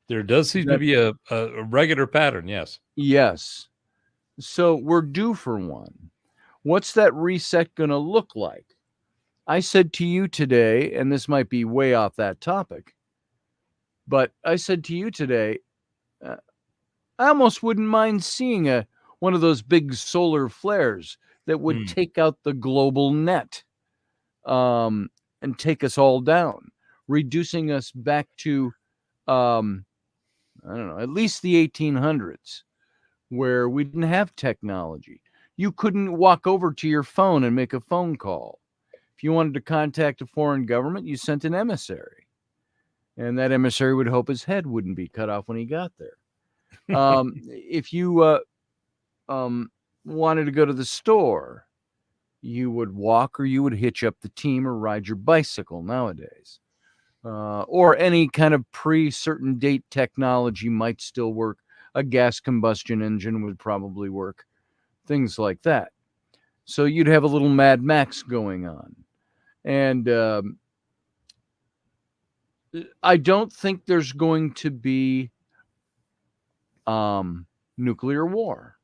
There does seem to be a regular pattern, yes. Yes. So we're due for one. What's that reset going to look like? I said to you today, and this might be way off that topic, but I said to you today, I almost wouldn't mind seeing one of those big solar flares that would take out the global net and take us all down, reducing us back to, I don't know, at least the 1800s, where we didn't have technology. You couldn't walk over to your phone and make a phone call. If you wanted to contact a foreign government, you sent an emissary. And that emissary would hope his head wouldn't be cut off when he got there. If you wanted to go to the store, you would walk, or you would hitch up the team, or ride your bicycle nowadays. Or any kind of pre-certain date technology might still work. A gas combustion engine would probably work. Things like that. So you'd have a little Mad Max going on. And I don't think there's going to be nuclear war.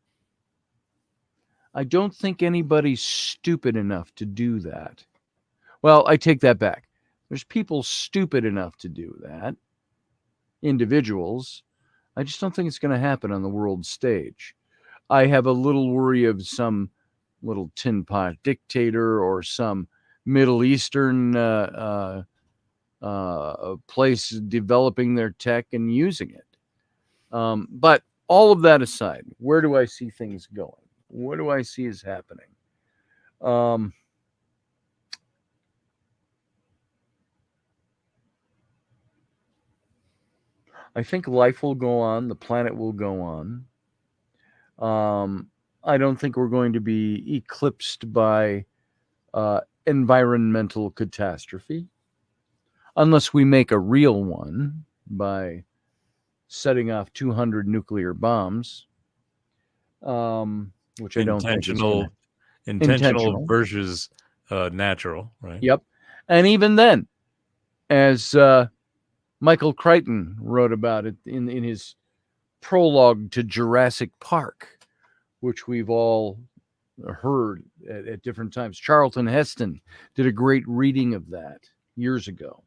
I don't think anybody's stupid enough to do that. Well, I take that back. There's people stupid enough to do that. Individuals. I just don't think it's going to happen on the world stage. I have a little worry of some little tin pot dictator or some Middle Eastern place developing their tech and using it. But all of that aside, where do I see things going? What do I see is happening? I think life will go on. The planet will go on. I don't think we're going to be eclipsed by environmental catastrophe unless we make a real one by setting off 200 nuclear bombs, which I don't think is intentional versus natural, right? Yep. And even then, as Michael Crichton wrote about it in his prologue to Jurassic Park, which we've all heard at different times. Charlton Heston did a great reading of that years ago.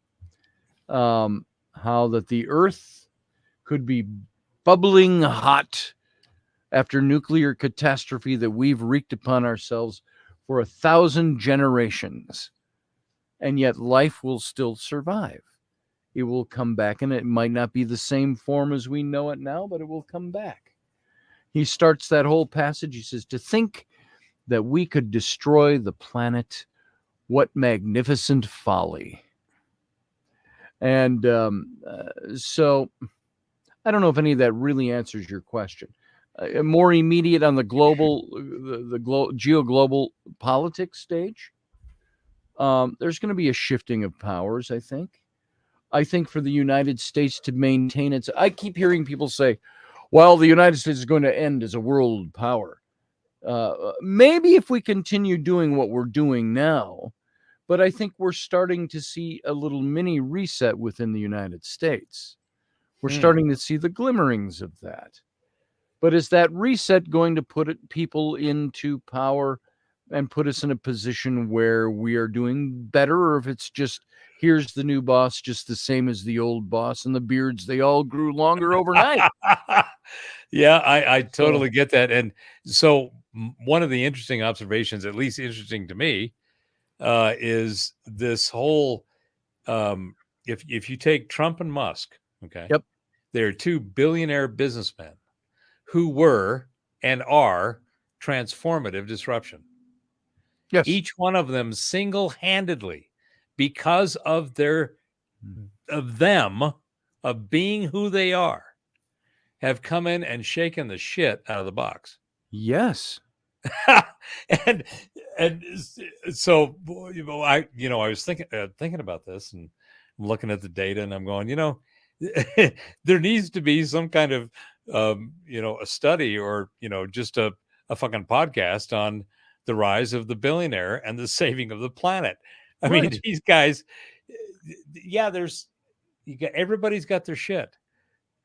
How that the Earth could be bubbling hot after nuclear catastrophe that we've wreaked upon ourselves for 1,000 generations. And yet life will still survive. It will come back, and it might not be the same form as we know it now, but it will come back. He starts that whole passage. He says, to think that we could destroy the planet, what magnificent folly. And so I don't know if any of that really answers your question. More immediate on the global, geoglobal politics stage, there's going to be a shifting of powers, I think. I think for the United States to maintain its... I keep hearing people say, well, the United States is going to end as a world power. Maybe if we continue doing what we're doing now, But I think we're starting to see a little mini reset within the United States. We're starting to see the glimmerings of that. But is that reset going to put people into power and put us in a position where we are doing better? Or if it's just, here's the new boss, just the same as the old boss, and the beards, they all grew longer overnight. Yeah, I totally get that. And so one of the interesting observations, at least interesting to me, is this whole, if you take Trump and Musk, okay, Yep, they're two billionaire businessmen who were and are transformative disruption. yes, Each one of them single-handedly, because of of being who they are, have come in and shaken the shit out of the box. yes. and so I was thinking about this, and I'm looking at the data, and I'm going, there needs to be some kind of a study, or just a fucking podcast on the rise of the billionaire and the saving of the planet. I mean, these guys, everybody's got their shit,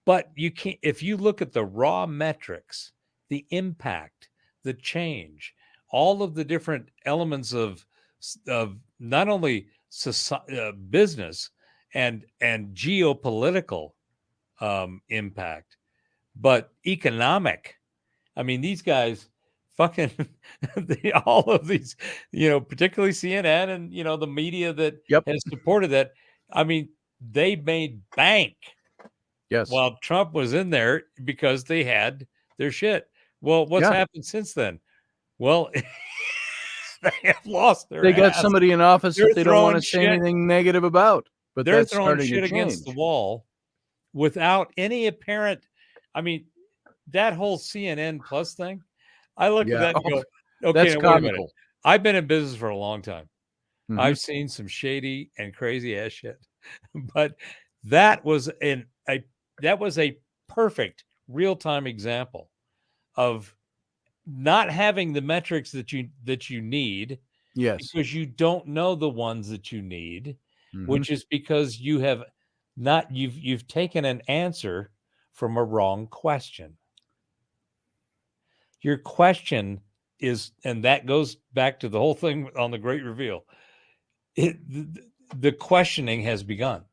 but you can't, if you look at the raw metrics, the impact, the change, all of the different elements of not only business and geopolitical impact, but economic. I mean, these guys fucking all of these, particularly CNN and the media that has supported that. I mean, they made bank. Yes. While Trump was in there because they had their shit. Well, what's happened since then? Well, they have lost their. They got somebody in office that they don't want to say anything negative about, but they're that's throwing starting shit to against the change. wall without any apparent. I mean, that whole CNN Plus thing. I look at that and go, "Okay, that's now, wait a minute. comical. I've been in business for a long time. Mhm. I've seen some shady and crazy ass shit, but that was a perfect real-time example of not having the metrics that you need, because you don't know the ones that you need, which is because you have not you've taken an answer from a wrong question. Your question is, and that goes back to the whole thing on the Great Reveal. The questioning has begun.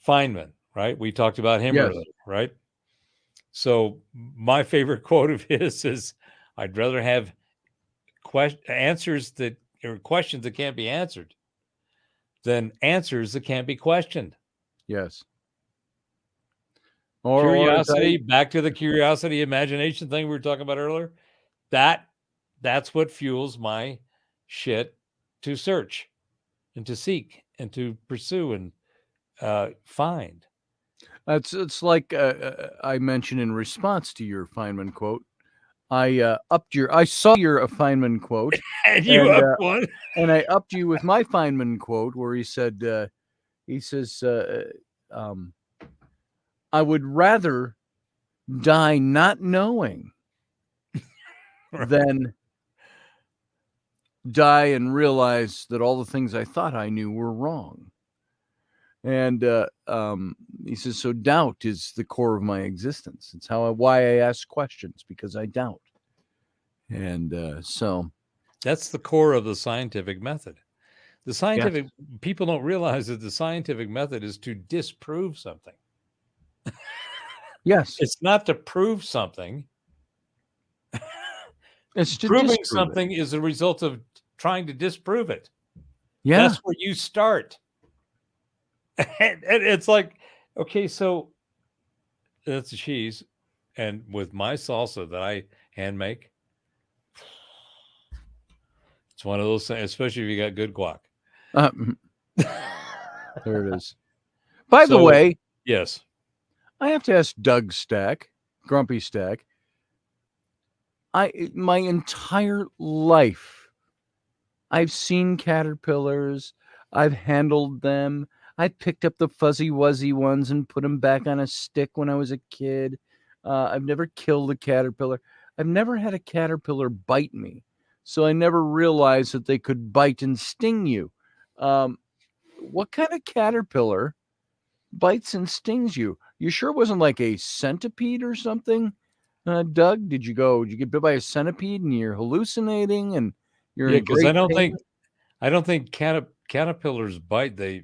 Feynman, right? We talked about him earlier, right? So my favorite quote of his is, "I'd rather have questions that can't be answered than answers that can't be questioned." Yes. Curiosity, back to the curiosity, imagination thing we were talking about earlier. That's what fuels my shit to search and to seek and to pursue and find. It's like I mentioned in response to your Feynman quote. I saw your Feynman quote, and you upped one, and I upped you with my Feynman quote, where he said, "I would rather die not knowing than die and realize that all the things I thought I knew were wrong." And he says, "So doubt is the core of my existence. It's why I ask questions, because I doubt." And so that's the core of the scientific method. The scientific people don't realize that the scientific method is to disprove something. Yes, it's not to prove something. It's to proving something is a result of trying to disprove it. Yeah, that's where you start. And it's like, okay, so that's the cheese, and with my salsa that I hand make, it's one of those things, especially if you got good guac. There it is. By the way, yes, I have to ask Doug Stack, Grumpy Stack. My entire life, I've seen caterpillars. I've handled them. I picked up the fuzzy wuzzy ones and put them back on a stick when I was a kid. I've never killed a caterpillar. I've never had a caterpillar bite me. so I never realized that they could bite and sting you. What kind of caterpillar bites and stings you? You sure it wasn't like a centipede or something, Doug? Did you get bit by a centipede and you're hallucinating and you're in because great pain? I don't think caterpillars bite. They're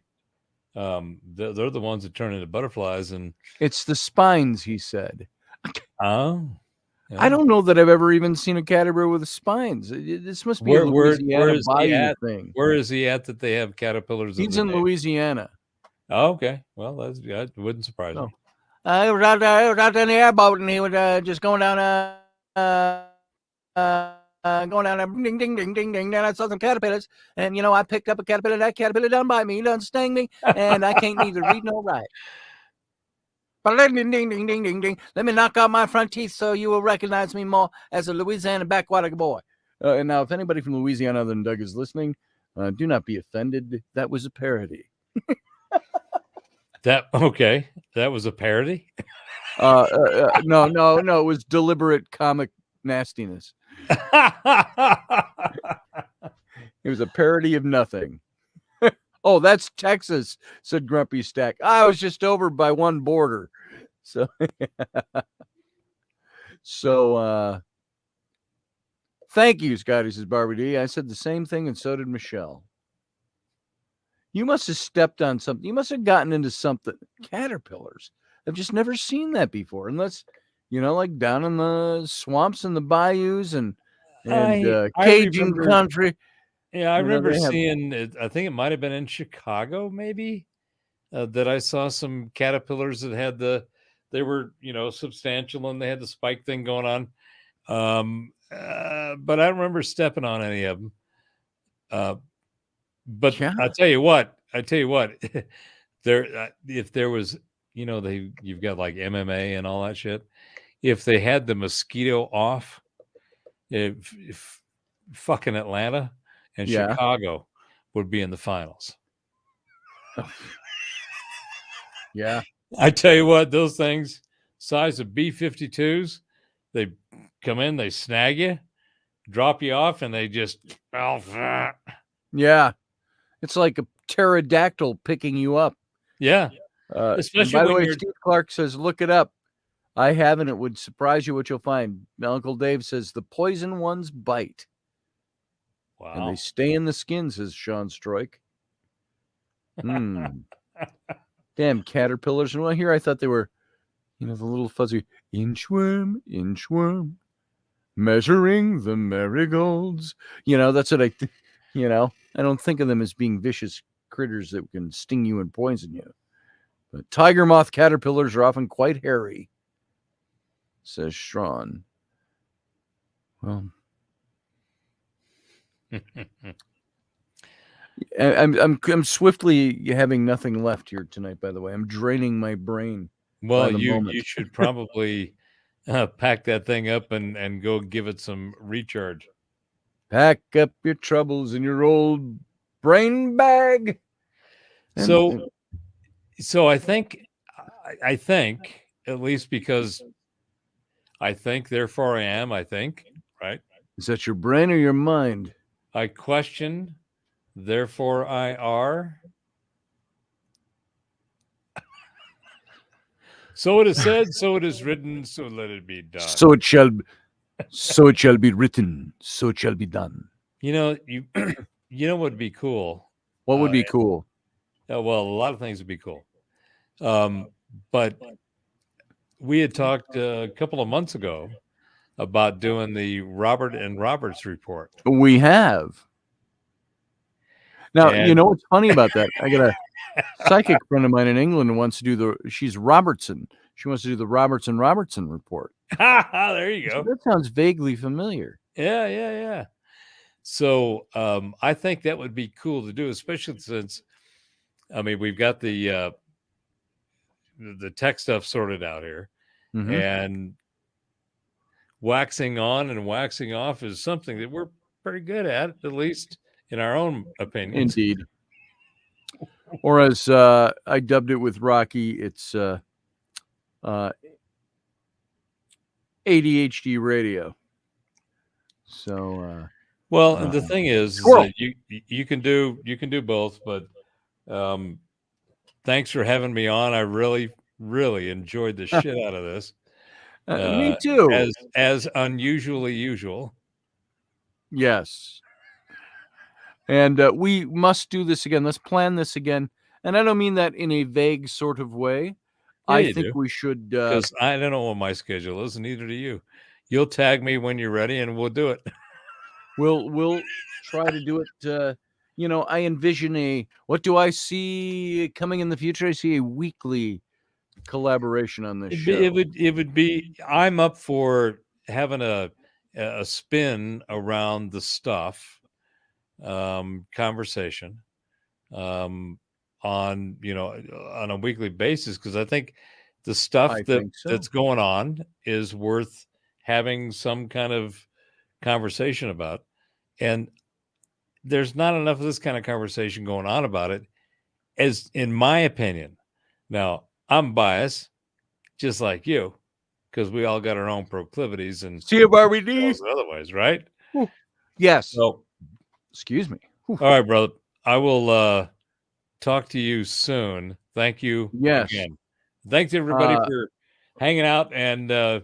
the ones that turn into butterflies, and It's the spines, he said. oh, I don't know that I've ever even seen a caterpillar with spines. This must be a Louisiana bayou thing. Where is he at that they have caterpillars? He's in Louisiana. Oh, okay. Well, that wouldn't surprise me. I was out in the airboat, and he was just going down, ding, ding, ding, ding, ding. Then I saw some caterpillars, and I picked up a caterpillar. That caterpillar done bite me, done sting me, and I can't neither read nor write. But ding, ding, ding, ding, ding, ding. Let me knock out my front teeth so you will recognize me more as a Louisiana backwater boy. And now, if anybody from Louisiana other than Doug is listening, do not be offended. That was a parody. That was a parody. No, it was deliberate comic nastiness. It was a parody of nothing. Oh, that's Texas, said Grumpy Stack. I was just over by one border. So thank you, Scotty, says Barbie D. I said the same thing, and so did Michelle. You must have stepped on something. You must have gotten into something. Caterpillars. I've just never seen that before, unless, like down in the swamps and the bayous and Cajun country. Yeah, I remember seeing it. I think it might have been in Chicago, maybe, that I saw some caterpillars that had they were, substantial and they had the spike thing going on. But I don't remember stepping on any of them. But yeah. I tell you what, there, if there was, you've got like MMA and all that shit. If they had the mosquito off, if fucking Atlanta and Chicago would be in the finals. Yeah. I tell you what, those things, size of B-52s, they come in, they snag you, drop you off, and they just... Yeah. It's like a pterodactyl picking you up. Yeah. Especially by the way, Steve Clark says, look it up. I haven't. It would surprise you what you'll find. Uncle Dave says, the poison ones bite. Wow. And they stay in the skin, says Sean Stroik. Damn caterpillars. And here I thought they were, the little fuzzy inchworm, measuring the marigolds. That's what I don't think of them as being vicious critters that can sting you and poison you. But tiger moth caterpillars are often quite hairy, says Sean. Well, I'm swiftly having nothing left here tonight. By the way, I'm draining my brain. Well, you should probably pack that thing up and go give it some recharge. Pack up your troubles in your old brain bag. So I think, at least because I think, therefore I am, I think, right? Is that your brain or your mind? I question, therefore I are. So it is said, so it is written, so let it be done. So it shall be written, so it shall be done. You know what would be cool? What would be cool? Well, a lot of things would be cool. But we had talked a couple of months ago about doing the Robert and Roberts report. We have. Now, what's funny about that? I got a psychic friend of mine in England who wants to do she's Robertson. She wants to do the Roberts and Robertson report. There you go. So that sounds vaguely familiar. Yeah. So I think that would be cool to do, especially since, we've got the tech stuff sorted out here, and waxing on and waxing off is something that we're pretty good at least in our own opinions. Indeed. Or as I dubbed it with Rocky, it's ADHD radio. So, Well, and the thing is Squirrel. that you can do both, but thanks for having me on. I really enjoyed the shit out of this. Me too. As unusually usual. Yes. And we must do this again. Let's plan this again. And I don't mean that in a vague sort of way. Yeah, I you think do. we should. Because I don't know what my schedule is, and neither do you. You'll tag me when you're ready, and we'll do it. We'll try to do it. I envision what do I see coming in the future? I see a weekly collaboration on this show. It would be. I'm up for having a spin around the stuff conversation on on a weekly basis, because I think the stuff that's going on is worth having some kind of conversation about, and there's not enough of this kind of conversation going on about it, as in my opinion. Now, I'm biased, just like you, because we all got our own proclivities and CFRBD otherwise, right? Ooh. Yes. So, excuse me. All right, brother. I will talk to you soon. Thank you again. Thanks everybody for hanging out and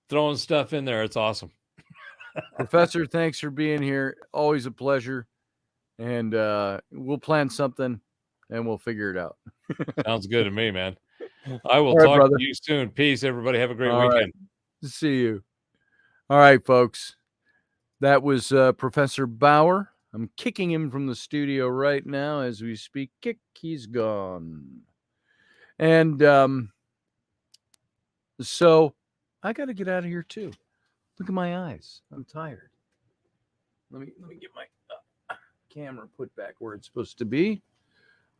throwing stuff in there. It's awesome. Professor, thanks for being here. Always a pleasure. And we'll plan something and we'll figure it out. Sounds good to me, man. I will talk to you soon. Peace, everybody. Have a great weekend. Right. See you. All right, folks. That was Professor Bauer. I'm kicking him from the studio right now as we speak. Kick, he's gone. And so I got to get out of here too. Look at my eyes. I'm tired. Let me get my camera put back where it's supposed to be.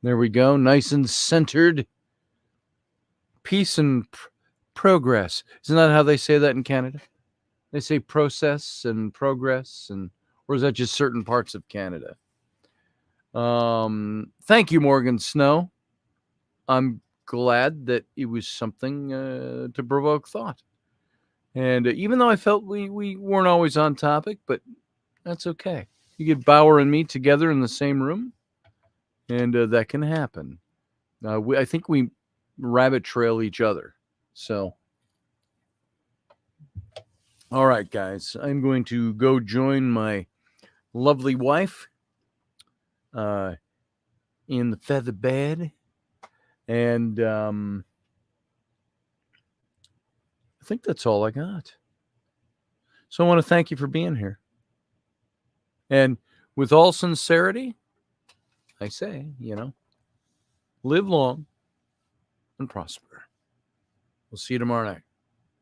There we go. Nice and centered. Peace and progress. Isn't that how they say that in Canada? They say process and progress, or is that just certain parts of Canada? Thank you, Morgan Snow. I'm glad that it was something to provoke thought. And even though I felt we weren't always on topic, but that's okay. You get Bauer and me together in the same room, and that can happen. I think we rabbit trail each other. So, all right, guys, I'm going to go join my lovely wife in the feather bed, and I think that's all I got. So I want to thank you for being here. And with all sincerity, I say, live long and prosper. We'll see you tomorrow night.